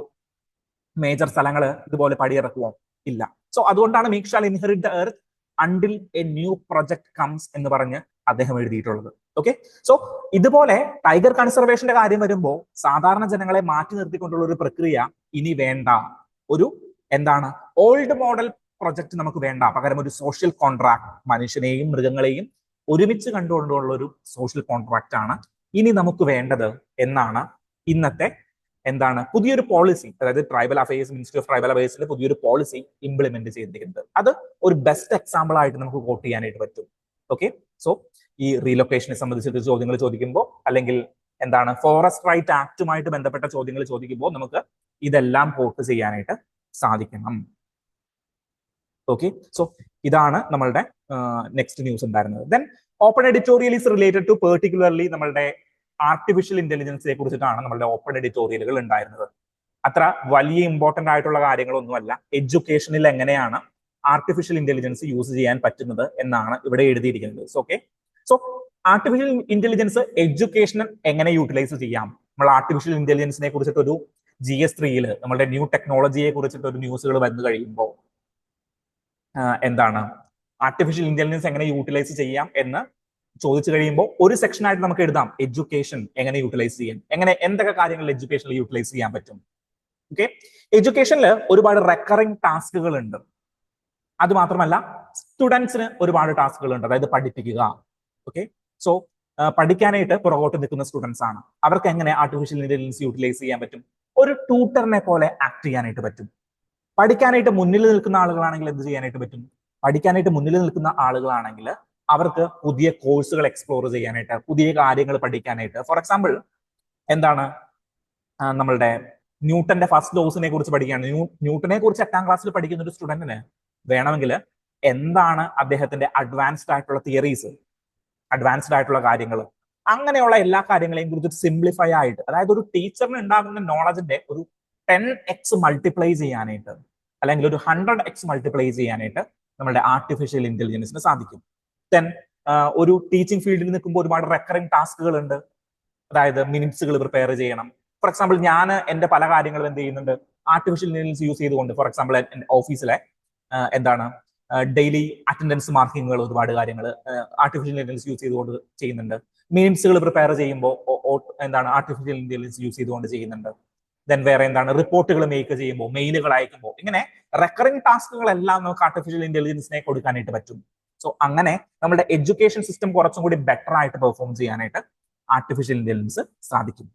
മേജർ സ്ഥലങ്ങള് ഇതുപോലെ പടിയിറക്കുമോ? ഇല്ല. സോ അതുകൊണ്ടാണ് meek shall inherit the earth until A new project comes എന്ന് പറഞ്ഞ് അദ്ദേഹം എഴുതിയിട്ടുള്ളത്. ഓക്കെ. സോ ഇതുപോലെ ടൈഗർ കൺസർവേഷന്റെ കാര്യം വരുമ്പോൾ സാധാരണ ജനങ്ങളെ മാറ്റി നിർത്തിക്കൊണ്ടുള്ള ഒരു പ്രക്രിയ ഇനി വേണ്ട. ഒരു എന്താണ് ഓൾഡ് മോഡൽ പ്രൊജക്ട് നമുക്ക് വേണ്ട. പകരം ഒരു സോഷ്യൽ കോൺട്രാക്ട്, മനുഷ്യനെയും മൃഗങ്ങളെയും ഒരുമിച്ച് കണ്ടുകൊണ്ടുള്ള ഒരു സോഷ്യൽ കോൺട്രാക്ട് ആണ് ഇനി നമുക്ക് വേണ്ടത് എന്നാണ് ഇന്നത്തെ പുതിയൊരു പോളിസി. അതായത് tribal affairs, ministry of tribal അഫയേഴ്സിന്റെ പുതിയൊരു പോളിസി ഇംപ്ലിമെന്റ് ചെയ്തിരിക്കുന്നത്. അത് ഒരു ബെസ്റ്റ് എക്സാമ്പിൾ ആയിട്ട് നമുക്ക് കോട്ട് ചെയ്യാനായിട്ട് പറ്റും. ഓക്കെ. സോ ഈ റീലൊക്കേഷനെ സംബന്ധിച്ചിട്ട് ചോദ്യങ്ങൾ ചോദിക്കുമ്പോൾ, അല്ലെങ്കിൽ ഫോറസ്റ്റ് റൈറ്റ് ആക്ടുമായിട്ട് ബന്ധപ്പെട്ട ചോദ്യങ്ങൾ ചോദിക്കുമ്പോൾ നമുക്ക് ഇതെല്ലാം കോട്ട് ചെയ്യാനായിട്ട് സാധിക്കണം. ഓക്കെ. സോ ഇതാണ് നമ്മളുടെ നെക്സ്റ്റ് ന്യൂസ് ഉണ്ടായിരുന്നത്. Then open editorial is related to particularly നമ്മളുടെ ആർട്ടിഫിഷ്യൽ ഇന്റലിജൻസിനെ കുറിച്ചിട്ടാണ് നമ്മളുടെ ഓപ്പൺ എഡിറ്റോറിയലുകൾ ഉണ്ടായിരുന്നത്. അത്ര വലിയ ഇമ്പോർട്ടന്റ് ആയിട്ടുള്ള കാര്യങ്ങളൊന്നുമല്ല. എഡ്യൂക്കേഷനിൽ എങ്ങനെയാണ് ആർട്ടിഫിഷ്യൽ ഇന്റലിജൻസ് യൂസ് ചെയ്യാൻ പറ്റുന്നത് എന്നാണ് ഇവിടെ എഴുതിയിരിക്കുന്നത്. ഓക്കെ. സോ ആർട്ടിഫിഷ്യൽ ഇന്റലിജൻസ് എഡ്യൂക്കേഷനിൽ എങ്ങനെ യൂട്ടിലൈസ് ചെയ്യാം? നമ്മൾ ആർട്ടിഫിഷ്യൽ ഇന്റലിജൻസിനെ കുറിച്ചിട്ട് ഒരു GS3 നമ്മളുടെ ന്യൂ ടെക്നോളജിയെ കുറിച്ചിട്ട് ഒരു ന്യൂസുകൾ വന്നു കഴിയുമ്പോൾ ആർട്ടിഫിഷ്യൽ ഇന്റലിജൻസ് എങ്ങനെ യൂട്ടിലൈസ് ചെയ്യാം എന്ന് ചോദിച്ചു കഴിയുമ്പോൾ ഒരു സെക്ഷനായിട്ട് നമുക്ക് എഴുതാം എഡ്യൂക്കേഷൻ എങ്ങനെ യൂട്ടിലൈസ് ചെയ്യാം, എന്തൊക്കെ കാര്യങ്ങൾ എഡ്യൂക്കേഷനിൽ യൂട്ടിലൈസ് ചെയ്യാൻ പറ്റും. ഓക്കെ. എഡ്യൂക്കേഷനിൽ ഒരുപാട് റെക്കറിംഗ് ടാസ്കുകൾ ഉണ്ട്. അത് മാത്രമല്ല സ്റ്റുഡൻസിന് ഒരുപാട് ടാസ്കുകൾ ഉണ്ട്. അതായത് പഠിപ്പിക്കുക. ഓക്കെ. സോ പഠിക്കാനായിട്ട് പുറകോട്ട് നിൽക്കുന്ന സ്റ്റുഡൻസ് ആണ്. അവർക്ക് എങ്ങനെ ആർട്ടിഫിഷ്യൽ ഇന്റലിജൻസ് യൂട്ടിലൈസ് ചെയ്യാൻ പറ്റും? ഒരു ട്യൂട്ടറിനെ പോലെ ആക്ട് ചെയ്യാനായിട്ട് പറ്റും. പഠിക്കാനായിട്ട് മുന്നിൽ നിൽക്കുന്ന ആളുകളാണെങ്കിൽ എന്ത് ചെയ്യാനായിട്ട് പറ്റും? പഠിക്കാനായിട്ട് മുന്നിൽ നിൽക്കുന്ന ആളുകളാണെങ്കിൽ അവർക്ക് പുതിയ കോഴ്സുകൾ എക്സ്പ്ലോർ ചെയ്യാനായിട്ട്, പുതിയ കാര്യങ്ങൾ പഠിക്കാനായിട്ട്. ഫോർ എക്സാമ്പിൾ നമ്മളുടെ ന്യൂട്ടന്റെ ഫസ്റ്റ് ലോസിനെ കുറിച്ച് പഠിക്കുകയാണ്. ന്യൂട്ടനെ കുറിച്ച് 8ാം ക്ലാസ്സിൽ പഠിക്കുന്ന ഒരു സ്റ്റുഡന്റിന് വേണമെങ്കിൽ അദ്ദേഹത്തിന്റെ അഡ്വാൻസ്ഡ് ആയിട്ടുള്ള തിയറീസ്, അഡ്വാൻസ്ഡ് ആയിട്ടുള്ള കാര്യങ്ങൾ, അങ്ങനെയുള്ള എല്ലാ കാര്യങ്ങളെയും കുറിച്ച് സിംപ്ലിഫൈ ആയിട്ട്, അതായത് ഒരു ടീച്ചറിന് ഉണ്ടാകുന്ന നോളജിന്റെ ഒരു 10x മൾട്ടിപ്ലൈ ചെയ്യാനായിട്ട്, അല്ലെങ്കിൽ ഒരു 100x മൾട്ടിപ്ലൈ ചെയ്യാനായിട്ട് നമ്മളുടെ ആർട്ടിഫിഷ്യൽ ഇന്റലിജൻസിന് സാധിക്കും. ദെൻ ഒരു ടീച്ചിങ് ഫീൽഡിൽ നിൽക്കുമ്പോൾ ഒരുപാട് റെക്കറിംഗ് ടാസ്കുകൾ ഉണ്ട്. അതായത് മിനിറ്റ്സുകൾ പ്രിപ്പയർ ചെയ്യണം. ഫോർ എക്സാമ്പിൾ ഞാൻ എന്റെ പല കാര്യങ്ങളും എന്ത് ചെയ്യുന്നുണ്ട്, ആർട്ടിഫിഷ്യൽ ഇന്റലിജൻസ് യൂസ് ചെയ്തുകൊണ്ട്. ഫോർ എക്സാമ്പിൾ ഓഫീസിലെ എന്താണ് ഡെയിലി അറ്റൻഡൻസ് മാർക്കിങ്ങുകൾ, ഒരുപാട് കാര്യങ്ങൾ ആർട്ടിഫിഷ്യൽ ഇന്റലിജൻസ് യൂസ് ചെയ്തുകൊണ്ട് ചെയ്യുന്നുണ്ട്. മിനിറ്റ്സുകൾ പ്രിപ്പയർ ചെയ്യുമ്പോൾ എന്താണ് ആർട്ടിഫിഷ്യൽ ഇന്റലിജൻസ് യൂസ് ചെയ്തുകൊണ്ട് ചെയ്യുന്നുണ്ട്. ദെൻ വേറെ എന്താണ് റിപ്പോർട്ടുകൾ മേക്ക് ചെയ്യുമ്പോൾ, മെയിലുകൾ അയക്കുമ്പോൾ, ഇങ്ങനെ റെക്കറിംഗ് ടാസ്കുകളെല്ലാം നമുക്ക് ആർട്ടിഫിഷ്യൽ ഇന്റലിജൻസിനെ കൊടുക്കാനായിട്ട് പറ്റും. സോ അങ്ങനെ നമ്മുടെ എഡ്യൂക്കേഷൻ സിസ്റ്റം കുറച്ചും കൂടി ബെറ്റർ ആയിട്ട് പെർഫോം ചെയ്യാനായിട്ട് ആർട്ടിഫിഷ്യൽ ഇന്റലിജൻസ് സാധിക്കും.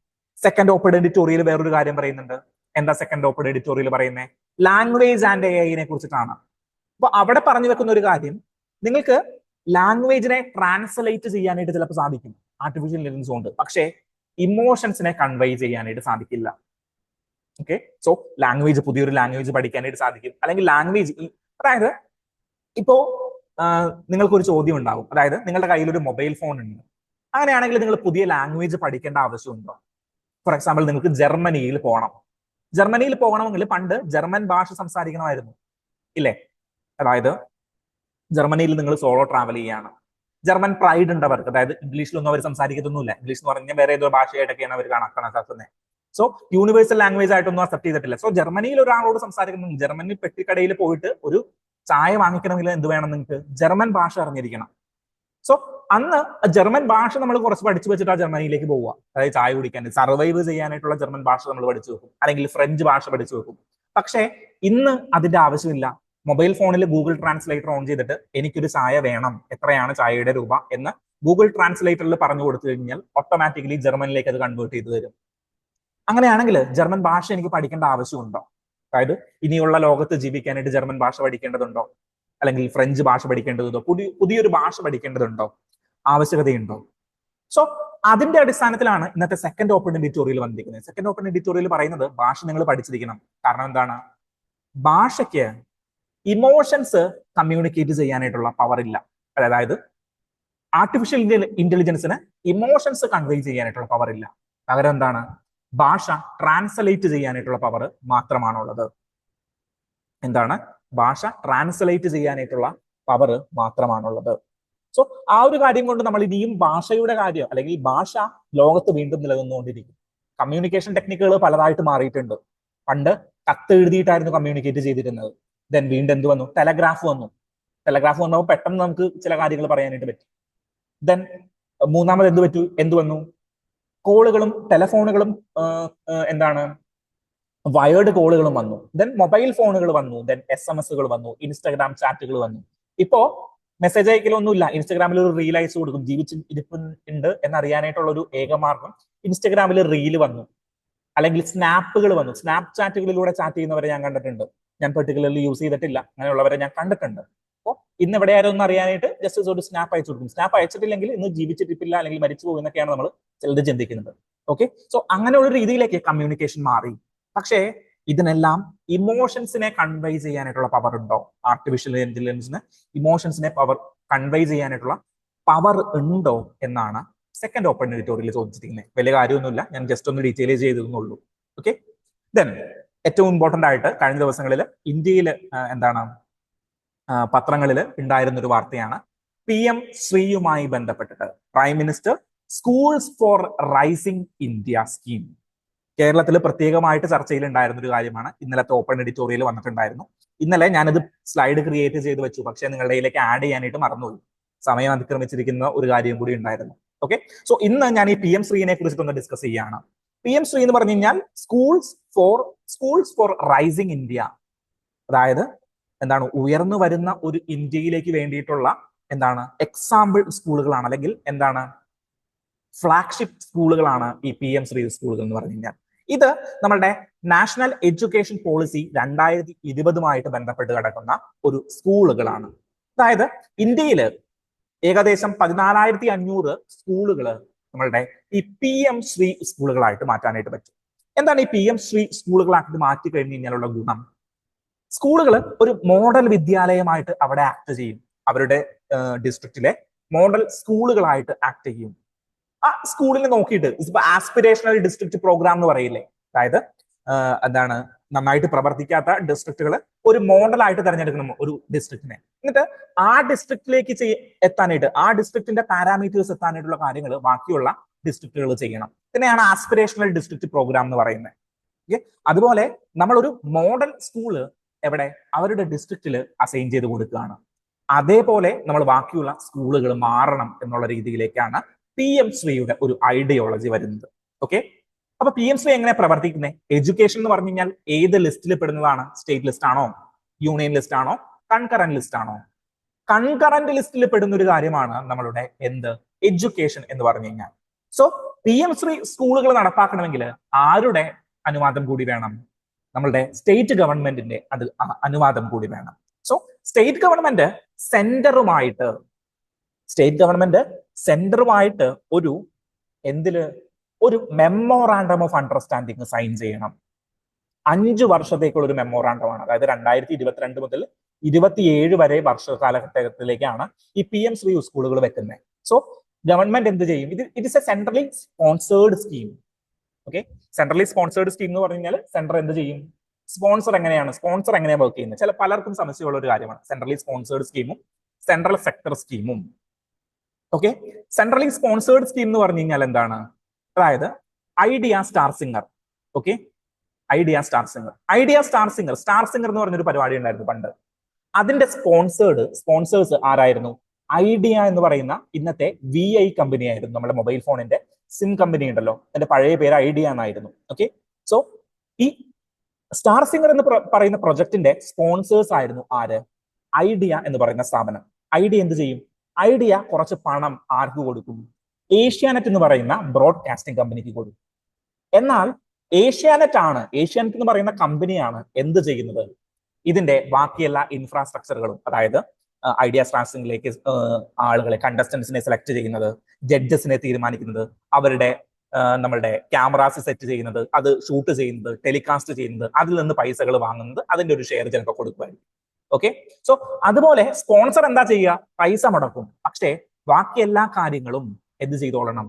സെക്കൻഡ് ഓപ്പൺ എഡിറ്റോറിയൽ വേറൊരു കാര്യം പറയുന്നുണ്ട്. എന്താ സെക്കൻഡ് ഓപ്പൺ എഡിറ്റോറിയൽ പറയുന്നത്? ലാംഗ്വേജ് ആൻഡ് AI കുറിച്ചിട്ടാണ്. അപ്പൊ അവിടെ പറഞ്ഞു വെക്കുന്ന ഒരു കാര്യം, നിങ്ങൾക്ക് ലാംഗ്വേജിനെ ട്രാൻസ്ലേറ്റ് ചെയ്യാനായിട്ട് ചിലപ്പോൾ സാധിക്കും ആർട്ടിഫിഷ്യൽ ഇന്റലിജൻസ് കൊണ്ട്, പക്ഷേ ഇമോഷൻസിനെ കൺവേ ചെയ്യാനായിട്ട് സാധിക്കില്ല. ഓക്കെ, സോ ലാംഗ്വേജ്, പുതിയൊരു ലാംഗ്വേജ് പഠിക്കാനായിട്ട് സാധിക്കും. അല്ലെങ്കിൽ ലാംഗ്വേജ്, അതായത് ഇപ്പോ നിങ്ങൾക്കൊരു ചോദ്യം ഉണ്ടാവും, അതായത് നിങ്ങളുടെ കയ്യിൽ ഒരു മൊബൈൽ ഫോൺ ഉണ്ട്, അങ്ങനെയാണെങ്കിൽ നിങ്ങൾ പുതിയ ലാംഗ്വേജ് പഠിക്കേണ്ട ആവശ്യമുണ്ടോ? ഫോർ എക്സാമ്പിൾ നിങ്ങൾക്ക് ജർമ്മനിയിൽ പോകണം. ജർമ്മനിയിൽ പോകണമെങ്കിൽ പണ്ട് ജർമ്മൻ ഭാഷ സംസാരിക്കണമായിരുന്നു, ഇല്ലേ? അതായത് ജർമ്മനിയിൽ നിങ്ങൾ സോളോ ട്രാവൽ ചെയ്യാണ്. ജർമ്മൻ പ്രൈഡ് ഉണ്ട് അവർക്ക്, അതായത് ഇംഗ്ലീഷിലൊന്നും അവർ സംസാരിക്കത്തൊന്നുമില്ല. ഇംഗ്ലീഷ് എന്ന് പറഞ്ഞാൽ വേറെ ഏതോ ഭാഷയായിട്ടൊക്കെയാണ് അവർ കണക്കാക്കുന്നത്. സോ യൂണിവേഴ്സൽ ലാംഗ്വേജ് ആയിട്ടൊന്നും അക്സെപ്റ്റ് ചെയ്തിട്ടില്ല. സോ ജർമ്മനിയിൽ ഒരാളോട് സംസാരിക്കുന്നു, ജർമ്മനി പെട്ടിക്കടയിൽ പോയിട്ട് ഒരു ചായ വാങ്ങിക്കണമെങ്കിൽ എന്ത് വേണം? നിങ്ങൾക്ക് ജർമ്മൻ ഭാഷ അറിഞ്ഞിരിക്കണം. സോ അന്ന് ജർമ്മൻ ഭാഷ നമ്മൾ കുറച്ച് പഠിച്ചു വെച്ചിട്ട് ആ ജർമ്മനിയിലേക്ക് പോവുക, അതായത് ചായ കുടിക്കാൻ, സർവൈവ് ചെയ്യാനായിട്ടുള്ള ജർമ്മൻ ഭാഷ നമ്മൾ പഠിച്ചു വെക്കും, അല്ലെങ്കിൽ ഫ്രഞ്ച് ഭാഷ പഠിച്ചു വെക്കും. പക്ഷേ ഇന്ന് അതിന്റെ ആവശ്യമില്ല. മൊബൈൽ ഫോണിൽ ഗൂഗിൾ ട്രാൻസ്ലേറ്റർ ഓൺ ചെയ്തിട്ട് എനിക്കൊരു ചായ വേണം, എത്രയാണ് ചായയുടെ രൂപ എന്ന് ഗൂഗിൾ ട്രാൻസ്ലേറ്ററിൽ പറഞ്ഞു കൊടുത്തു കഴിഞ്ഞാൽ ഓട്ടോമാറ്റിക്കലി ജർമ്മനിലേക്ക് അത് കൺവേർട്ട് ചെയ്ത് തരും. അങ്ങനെയാണെങ്കിൽ ജർമ്മൻ ഭാഷ എനിക്ക് പഠിക്കേണ്ട ആവശ്യമുണ്ടോ? അതായത് ഇനിയുള്ള ലോകത്ത് ജീവിക്കാനായിട്ട് ജർമ്മൻ ഭാഷ പഠിക്കേണ്ടതുണ്ടോ? അല്ലെങ്കിൽ ഫ്രഞ്ച് ഭാഷ പഠിക്കേണ്ടതുണ്ടോ? പുതിയൊരു ഭാഷ പഠിക്കേണ്ടതുണ്ടോ? ആവശ്യകതയുണ്ടോ? സോ അതിന്റെ അടിസ്ഥാനത്തിലാണ് ഇന്നത്തെ സെക്കൻഡ് ഓപ്പൺ എഡിറ്റോറിയൽ വന്നിരിക്കുന്നത്. സെക്കൻഡ് ഓപ്പൺ എഡിറ്റോറിയൽ പറയുന്നത് ഭാഷ നിങ്ങൾ പഠിച്ചിരിക്കണം. കാരണം എന്താണ്? ഭാഷയ്ക്ക് ഇമോഷൻസ് കമ്മ്യൂണിക്കേറ്റ് ചെയ്യാനായിട്ടുള്ള പവർ ഇല്ല. അതായത് ആർട്ടിഫിഷ്യൽ ഇന്റലിജൻസിന് ഇമോഷൻസ് കൺവേ ചെയ്യാനായിട്ടുള്ള പവർ ഇല്ല. പകരം എന്താണ്? ഭാഷ ട്രാൻസ്ലേറ്റ് ചെയ്യാനായിട്ടുള്ള പവർ മാത്രമാണുള്ളത്. എന്താണ്? ഭാഷ ട്രാൻസ്ലേറ്റ് ചെയ്യാനായിട്ടുള്ള പവർ മാത്രമാണുള്ളത്. സോ ആ ഒരു കാര്യം കൊണ്ട് നമ്മൾ ഇനിയും ഭാഷയുടെ കാര്യം, അല്ലെങ്കിൽ ഭാഷ ലോകത്ത് വീണ്ടും നിലനിന്നുകൊണ്ടിരിക്കും. കമ്മ്യൂണിക്കേഷൻ ടെക്നിക്കുകൾ പലതായിട്ട് മാറിയിട്ടുണ്ട്. പണ്ട് കത്ത് എഴുതിയിട്ടായിരുന്നു കമ്മ്യൂണിക്കേറ്റ് ചെയ്തിരുന്നത്. ദെൻ വീണ്ടും എന്ത് വന്നു? ടെലഗ്രാഫ് വന്നു. ടെലഗ്രാഫ് വന്നപ്പോൾ പെട്ടെന്ന് നമുക്ക് ചില കാര്യങ്ങൾ പറയാനായിട്ട് പറ്റും. ദെൻ മൂന്നാമത് എന്ത് വന്നു? കോളുകളും ടെലഫോണുകളും എന്താണ് വയേർഡ് കോളുകളും വന്നു. ദെൻ മൊബൈൽ ഫോണുകൾ വന്നു. ദെൻ SMS വന്നു. ഇൻസ്റ്റാഗ്രാം ചാറ്റുകൾ വന്നു. ഇപ്പോ മെസ്സേജ് അയക്കലൊന്നുമില്ല, ഇൻസ്റ്റാഗ്രാമിൽ ഒരു റീൽ അയച്ചു കൊടുക്കും. ജീവിച്ചിരിപ്പുണ്ട് എന്നറിയാനായിട്ടുള്ള ഒരു ഏക മാർഗം ഇൻസ്റ്റാഗ്രാമിൽ റീൽ വന്നു, അല്ലെങ്കിൽ സ്നാപ്പുകൾ വന്നു. സ്നാപ്പ് ചാറ്റുകളിലൂടെ ചാറ്റ് ചെയ്യുന്നവരെ ഞാൻ കണ്ടിട്ടുണ്ട്. ഞാൻ പെർട്ടിക്കുലർലി യൂസ് ചെയ്തിട്ടില്ല, അങ്ങനെയുള്ളവരെ ഞാൻ കണ്ടിട്ടുണ്ട്. അപ്പോൾ ഇന്ന് എവിടെ ആരും അറിയാനായിട്ട് ജസ്റ്റ് ഒരു സ്നാപ്പ് അയച്ചു കൊടുക്കും. സ്നാപ്പ് അയച്ചിട്ടില്ലെങ്കിൽ ഇന്ന് ജീവിച്ചിട്ടില്ല, അല്ലെങ്കിൽ മരിച്ചു പോകുന്നൊക്കെയാണ് നമ്മൾ ചിലത് ചിന്തിക്കുന്നത്. ഓക്കെ, സോ അങ്ങനെയുള്ള രീതിയിലേക്ക് കമ്മ്യൂണിക്കേഷൻ മാറി. പക്ഷേ ഇതിനെല്ലാം ഇമോഷൻസിനെ കൺവേ ചെയ്യാനായിട്ടുള്ള പവർ ഉണ്ടോ? ആർട്ടിഫിഷ്യൽ ഇന്റലിജൻസിന് ഇമോഷൻസിനെ കൺവേ ചെയ്യാനായിട്ടുള്ള പവർ ഉണ്ടോ എന്നാണ് സെക്കൻഡ് ഓപ്പൺ എഡിറ്റോറിയൽ ചോദിച്ചിരിക്കുന്നത്. വലിയ കാര്യമൊന്നുമില്ല, ഞാൻ ജസ്റ്റ് ഒന്ന് ഡീറ്റെയിൽ ചെയ്തതെന്നുള്ളൂ. ഓക്കെ, ദെൻ ഏറ്റവും ഇമ്പോർട്ടന്റ് ആയിട്ട് കഴിഞ്ഞ ദിവസങ്ങളിൽ ഇന്ത്യയിൽ എന്താണ് പത്രങ്ങളിൽ ഉണ്ടായിരുന്ന ഒരു വാർത്തയാണ് PM ശ്രീയുമായി ബന്ധപ്പെട്ടിട്ട്. Prime minister schools four rising India scheme കേരളത്തിൽ പ്രത്യേകമായിട്ട് ചർച്ചയിൽ ഉണ്ടായിരുന്ന ഒരു കാര്യമാണ്. ഇന്നലത്തെ ഓപ്പൺ എഡിറ്റോറിയൽ വന്നിട്ടുണ്ടായിരുന്നു. ഇന്നലെ ഞാനിത് സ്ലൈഡ് ക്രിയേറ്റ് ചെയ്ത് വെച്ചു, പക്ഷെ നിങ്ങളുടെ കയ്യിലേക്ക് ആഡ് ചെയ്യാനായിട്ട് മറന്നുപോയി. സമയം അതിക്രമിച്ചിരിക്കുന്ന ഒരു കാര്യം കൂടി ഉണ്ടായിരുന്നു. ഓക്കെ, സോ ഇന്ന് ഞാൻ ഈ PM ശ്രീനെ കുറിച്ചിട്ടൊന്ന് ഡിസ്കസ് ചെയ്യാണ്. PM ശ്രീ എന്ന് പറഞ്ഞു കഴിഞ്ഞാൽ സ്കൂൾസ് ഫോർ റൈസിംഗ് ഇന്ത്യ, അതായത് എന്താണ് ഉയർന്നു വരുന്ന ഒരു ഇന്ത്യയിലേക്ക് വേണ്ടിയിട്ടുള്ള എന്താണ് എക്സാമ്പിൾ സ്കൂളുകളാണ്, അല്ലെങ്കിൽ എന്താണ് ഫ്ലാഗ്ഷിപ്പ് സ്കൂളുകളാണ് ഈ PM ശ്രീ സ്കൂളുകൾ എന്ന് പറഞ്ഞു കഴിഞ്ഞാൽ. ഇത് നമ്മുടെ നാഷണൽ എഡ്യൂക്കേഷൻ പോളിസി 2020 ബന്ധപ്പെട്ട് കിടക്കുന്ന ഒരു സ്കൂളുകളാണ്. അതായത് ഇന്ത്യയിൽ ഏകദേശം 14,500 സ്കൂളുകൾ നമ്മളുടെ ഈ PM ശ്രീ സ്കൂളുകളായിട്ട് മാറ്റാനായിട്ട് പറ്റും. എന്താണ് ഈ PM ശ്രീ സ്കൂളുകളായിട്ട് മാറ്റി കഴിഞ്ഞു കഴിഞ്ഞാലുള്ള ഗുണം? സ്കൂളുകൾ ഒരു മോഡൽ വിദ്യാലയമായിട്ട് അവിടെ ആക്ട് ചെയ്യും. അവരുടെ ഡിസ്ട്രിക്റ്റിലെ മോഡൽ സ്കൂളുകളായിട്ട് ആക്ട് ചെയ്യും. ആ സ്കൂളിനെ നോക്കിയിട്ട് ഇപ്പൊ ആസ്പിരേഷണൽ ഡിസ്ട്രിക്ട് പ്രോഗ്രാം എന്ന് പറയില്ലേ, അതായത് എന്താണ് നന്നായിട്ട് പ്രവർത്തിക്കാത്ത ഡിസ്ട്രിക്റ്റുകൾ ഒരു മോഡലായിട്ട് തിരഞ്ഞെടുക്കണം ഒരു ഡിസ്ട്രിക്റ്റിനെ. എന്നിട്ട് ആ ഡിസ്ട്രിക്റ്റിലേക്ക് എത്താനായിട്ട്, ആ ഡിസ്ട്രിക്റ്റിന്റെ പാരാമീറ്റേഴ്സ് എത്താനായിട്ടുള്ള കാര്യങ്ങൾ ബാക്കിയുള്ള ഡിസ്ട്രിക്റ്റുകൾ ചെയ്യണം. ഇതിനെയാണ് ആസ്പിറേഷണൽ ഡിസ്ട്രിക്ട് പ്രോഗ്രാം എന്ന് പറയുന്നത്. ഓക്കെ, അതുപോലെ നമ്മളൊരു മോഡൽ സ്കൂള് എവിടെ അവരുടെ ഡിസ്ട്രിക്റ്റിൽ അസൈൻ ചെയ്ത് കൊടുക്കുകയാണ്. അതേപോലെ നമ്മൾ ബാക്കിയുള്ള സ്കൂളുകൾ മാറണം എന്നുള്ള രീതിയിലേക്കാണ് PM-ശ്രീയുടെ ഒരു ഐഡിയോളജി വരുന്നത്. ഓക്കെ, അപ്പൊ PM-ശ്രീ എങ്ങനെ പ്രവർത്തിക്കുന്നത്? എഡ്യൂക്കേഷൻ എന്ന് പറഞ്ഞു കഴിഞ്ഞാൽ ഏത് ലിസ്റ്റിൽ പെടുന്നതാണ്? സ്റ്റേറ്റ് ലിസ്റ്റ് ആണോ, യൂണിയൻ ലിസ്റ്റ് ആണോ, കൺകറന്റ് ലിസ്റ്റ് ആണോ? കൺകറന്റ് ലിസ്റ്റിൽ പെടുന്ന ഒരു കാര്യമാണ് നമ്മളുടെ എഡ്യൂക്കേഷൻ എന്ന് പറഞ്ഞു കഴിഞ്ഞാൽ. സോ PM-ശ്രീ സ്കൂളുകൾ നടപ്പാക്കണമെങ്കിൽ ആരുടെ അനുവാദം കൂടി വേണം? നമ്മളുടെ സ്റ്റേറ്റ് ഗവൺമെന്റിന്റെ അനുവാദം കൂടി വേണം. സോ സ്റ്റേറ്റ് ഗവൺമെന്റ് സെന്ററുമായിട്ട് ഒരു മെമ്മോറാണ്ടം ഓഫ് അണ്ടർസ്റ്റാൻഡിങ് സൈൻ ചെയ്യണം. 5 വർഷത്തേക്കുള്ള ഒരു മെമ്മോറാണ്ടമാണ്. അതായത് 2022 മുതൽ 27 വരെ വർഷകാലഘട്ടത്തിലേക്കാണ് ഈ PM-ശ്രീ സ്കൂളുകൾ വെക്കുന്നത്. സോ ഗവൺമെന്റ് എന്ത് ചെയ്യും? It is A centrally sponsored scheme. Okay, centrally sponsored scheme എന്ന് പറഞ്ഞു കഴിഞ്ഞാൽ സെൻട്രൽ എന്ത് ചെയ്യും? സ്പോൺസർ എങ്ങനെയാണ് വർക്ക് ചെയ്യുന്നത്? പലർക്കും സംശയമുള്ള ഒരു കാര്യമാണ് സെൻട്രലി സ്പോൺസേർഡ് സ്കീമും സെൻട്രൽ സെക്ടർ സ്കീമും. ഓക്കെ, സെൻട്രലി സ്പോൺസേർഡ് സ്കീം എന്ന് പറഞ്ഞു കഴിഞ്ഞാൽ എന്താണ്? അതായത് Idea star singer. Okay, Idea star singer എന്ന് പറഞ്ഞൊരു പരിപാടി ഉണ്ടായിരുന്നു പണ്ട്. അതിന്റെ സ്പോൺസേഴ്സ് ആരായിരുന്നു? ഐഡിയ എന്ന് പറയുന്ന ഇന്നത്തെ VI കമ്പനി ആയിരുന്നു. നമ്മുടെ മൊബൈൽ ഫോണിന്റെ സിം കമ്പനി ഉണ്ടല്ലോ, അതിന്റെ പഴയ പേര് ഐഡിയ എന്നായിരുന്നു. ഓക്കെ, സോ ഈ സ്റ്റാർ സിംഗർ എന്ന് പറയുന്ന പ്രൊജക്ടിന്റെ സ്പോൺസേഴ്സ് ആയിരുന്നു ആര്? ഐഡിയ എന്ന് പറയുന്ന സ്ഥാപനം. ഐഡിയ എന്ത് ചെയ്യും? ഐഡിയ കുറച്ച് പണം ആർക്ക് കൊടുക്കും? ഏഷ്യാനെറ്റ് എന്ന് പറയുന്ന ബ്രോഡ്കാസ്റ്റിംഗ് കമ്പനിക്ക് കൊടുക്കും. എന്നാൽ ഏഷ്യാനെറ്റ് എന്ന് പറയുന്ന കമ്പനിയാണ് എന്ത് ചെയ്യുന്നത്? ഇതിന്റെ ബാക്കിയെല്ലാ ഇൻഫ്രാസ്ട്രക്ചറുകളും, അതായത് ഐഡിയ സ്റ്റാർ സിംഗറിലേക്ക് ആളുകളെ, കണ്ടസ്റ്റൻസിനെ സെലക്ട് ചെയ്യുന്നത്, ജഡ്ജസിനെ തീരുമാനിക്കുന്നത്, അവരുടെ നമ്മളുടെ ക്യാമറാസ് സെറ്റ് ചെയ്യുന്നത്, അത് ഷൂട്ട് ചെയ്യുന്നത്, ടെലികാസ്റ്റ് ചെയ്യുന്നത്, അതിൽ നിന്ന് പൈസകൾ വാങ്ങുന്നത്, അതിന്റെ ഒരു ഷെയർ ചിലപ്പോൾ കൊടുക്കുമായിരിക്കും. ഓക്കെ, സോ അതുപോലെ സ്പോൺസർ എന്താ ചെയ്യുക? പൈസ മുടക്കും. പക്ഷേ ബാക്കി എല്ലാ കാര്യങ്ങളും എന്ത് ചെയ്തോളണം?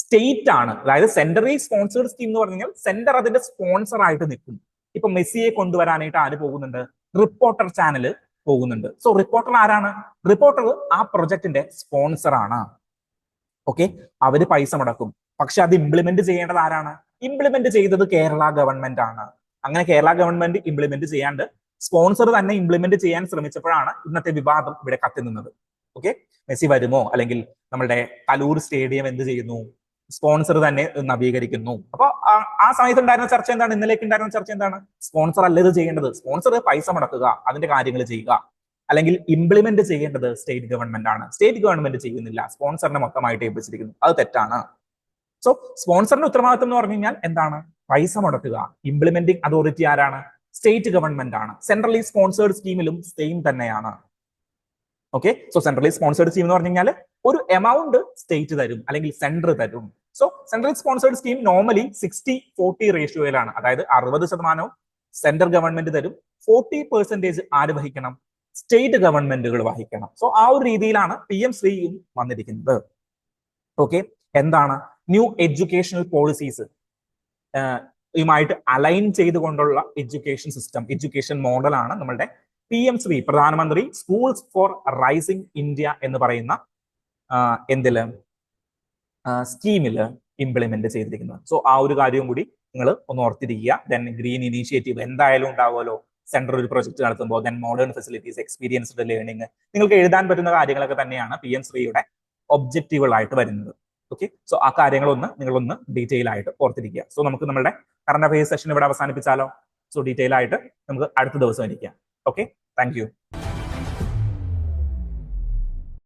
സ്റ്റേറ്റ് ആണ്. അതായത് സെന്ററി സ്പോൺസേർഡ് സ്കീം എന്ന് പറഞ്ഞു കഴിഞ്ഞാൽ സെന്റർ അതിന്റെ സ്പോൺസർ ആയിട്ട് നിൽക്കും. ഇപ്പൊ മെസ്സിയെ കൊണ്ടുവരാനായിട്ട് ആര് പോകുന്നുണ്ട്? റിപ്പോർട്ടർ ചാനൽ പോകുന്നുണ്ട്. സോ റിപ്പോർട്ടർ ആരാണ്? റിപ്പോർട്ടർ ആ പ്രൊജക്ടിന്റെ സ്പോൺസർ ആണ്. ഓക്കെ, അവര് പൈസ മുടക്കും. പക്ഷെ അത് ഇംപ്ലിമെന്റ് ചെയ്യേണ്ടത് ആരാണ്? ഇംപ്ലിമെന്റ് ചെയ്തത് കേരള ഗവൺമെന്റ് ആണ്. അങ്ങനെ കേരള ഗവൺമെന്റ് ഇംപ്ലിമെന്റ് ചെയ്യാണ്ട് സ്പോൺസർ തന്നെ ഇംപ്ലിമെന്റ് ചെയ്യാൻ ശ്രമിച്ചപ്പോഴാണ് ഇന്നത്തെ വിവാദം ഇവിടെ കത്തി നിന്നത്. ഓക്കെ, മെസ്സി വരുമോ? അല്ലെങ്കിൽ നമ്മളുടെ കലൂർ സ്റ്റേഡിയം എന്ത് ചെയ്യുന്നു? സ്പോൺസർ തന്നെ നവീകരിക്കുന്നു. അപ്പൊ ആ സമയത്ത് ഉണ്ടായിരുന്ന ചർച്ച എന്താണ്? ഇന്നലേക്ക് ഉണ്ടായിരുന്ന ചർച്ച എന്താണ്? സ്പോൺസർ അല്ല ഇത് ചെയ്യേണ്ടത്. സ്പോൺസർ പൈസ മുടക്കുക, അതിന്റെ കാര്യങ്ങൾ ചെയ്യുക. അല്ലെങ്കിൽ ഇംപ്ലിമെന്റ് ചെയ്യേണ്ടത് സ്റ്റേറ്റ് ഗവൺമെന്റ് ആണ്. സ്റ്റേറ്റ് ഗവൺമെന്റ് ചെയ്യുന്നില്ല, സ്പോൺസറിനെ മൊത്തമായിട്ട് ഏൽപ്പിച്ചിരിക്കുന്നു. അത് തെറ്റാണ്. സോ സ്പോൺസറിന്റെ ഉത്തരവാദിത്വം എന്ന് പറഞ്ഞു കഴിഞ്ഞാൽ എന്താണ്? പൈസ മുടക്കുക. ഇംപ്ലിമെന്റിംഗ് അതോറിറ്റി ആരാണ്? സ്റ്റേറ്റ് ഗവൺമെന്റ് ആണ്. സെൻട്രലി സ്പോൺസേർഡ് സ്കീമിലും സെയിം തന്നെയാണ്. Okay, so centrally sponsored scheme എന്ന് പറഞ്ഞു കഴിഞ്ഞാൽ ഒരു എമൗണ്ട് സ്റ്റേറ്റ് തരും അല്ലെങ്കിൽ സെൻട്രൽ തരും. So central sponsored scheme normally 60-40 റേഷ്യോയിലാണ്. അതായത് 60% സെൻട്രൽ ഗവൺമെന്റ് തരും, 40% ആര് വഹിക്കണം? സ്റ്റേറ്റ് ഗവൺമെന്റുകൾ വഹിക്കണം. സോ ആ ഒരു രീതിയിലാണ് PM-ശ്രീയും വന്നിരിക്കുന്നത്. ഓക്കെ, എന്താണ്? ന്യൂ എഡ്യൂക്കേഷണൽ പോളിസീസ് യുമായിട്ട് അലൈൻ ചെയ്തുകൊണ്ടുള്ള എഡ്യൂക്കേഷൻ സിസ്റ്റം, എഡ്യൂക്കേഷൻ മോഡലാണ് നമ്മളുടെ PM-ശ്രീ, പ്രധാനമന്ത്രി സ്കൂൾസ് ഫോർ റൈസിംഗ് ഇന്ത്യ എന്ന് പറയുന്ന സ്കീമിൽ ഇംപ്ലിമെന്റ് ചെയ്തിരിക്കുന്നത്. സോ ആ ഒരു കാര്യവും കൂടി നിങ്ങൾ ഒന്ന് ഓർത്തിരിക്കുക. ദെൻ ഗ്രീൻ ഇനീഷ്യേറ്റീവ് എന്തായാലും ഉണ്ടാവുമല്ലോ സെൻട്രൽ ഒരു പ്രൊജക്ട് നടത്തുമ്പോൾ. Then modern facilities, experienced learning, നിങ്ങൾക്ക് എഴുതാൻ പറ്റുന്ന കാര്യങ്ങളൊക്കെ തന്നെയാണ് PM-ശ്രീയുടെ ഒബ്ജക്റ്റീവുകളായിട്ട് വരുന്നത്. ഓക്കെ, സോ ആ കാര്യങ്ങളൊന്ന് നിങ്ങളൊന്ന് ഡീറ്റെയിൽ ആയിട്ട് ഓർത്തിരിക്കുക. സോ നമുക്ക് നമ്മുടെ കറണ്ട് അഫയേഴ്സ് സെഷൻ ഇവിടെ അവസാനിപ്പിച്ചാലോ? സോ ഡീറ്റെയിൽ ആയിട്ട് നമുക്ക് അടുത്ത ദിവസം ഇരിക്കാം. Okay, thank you.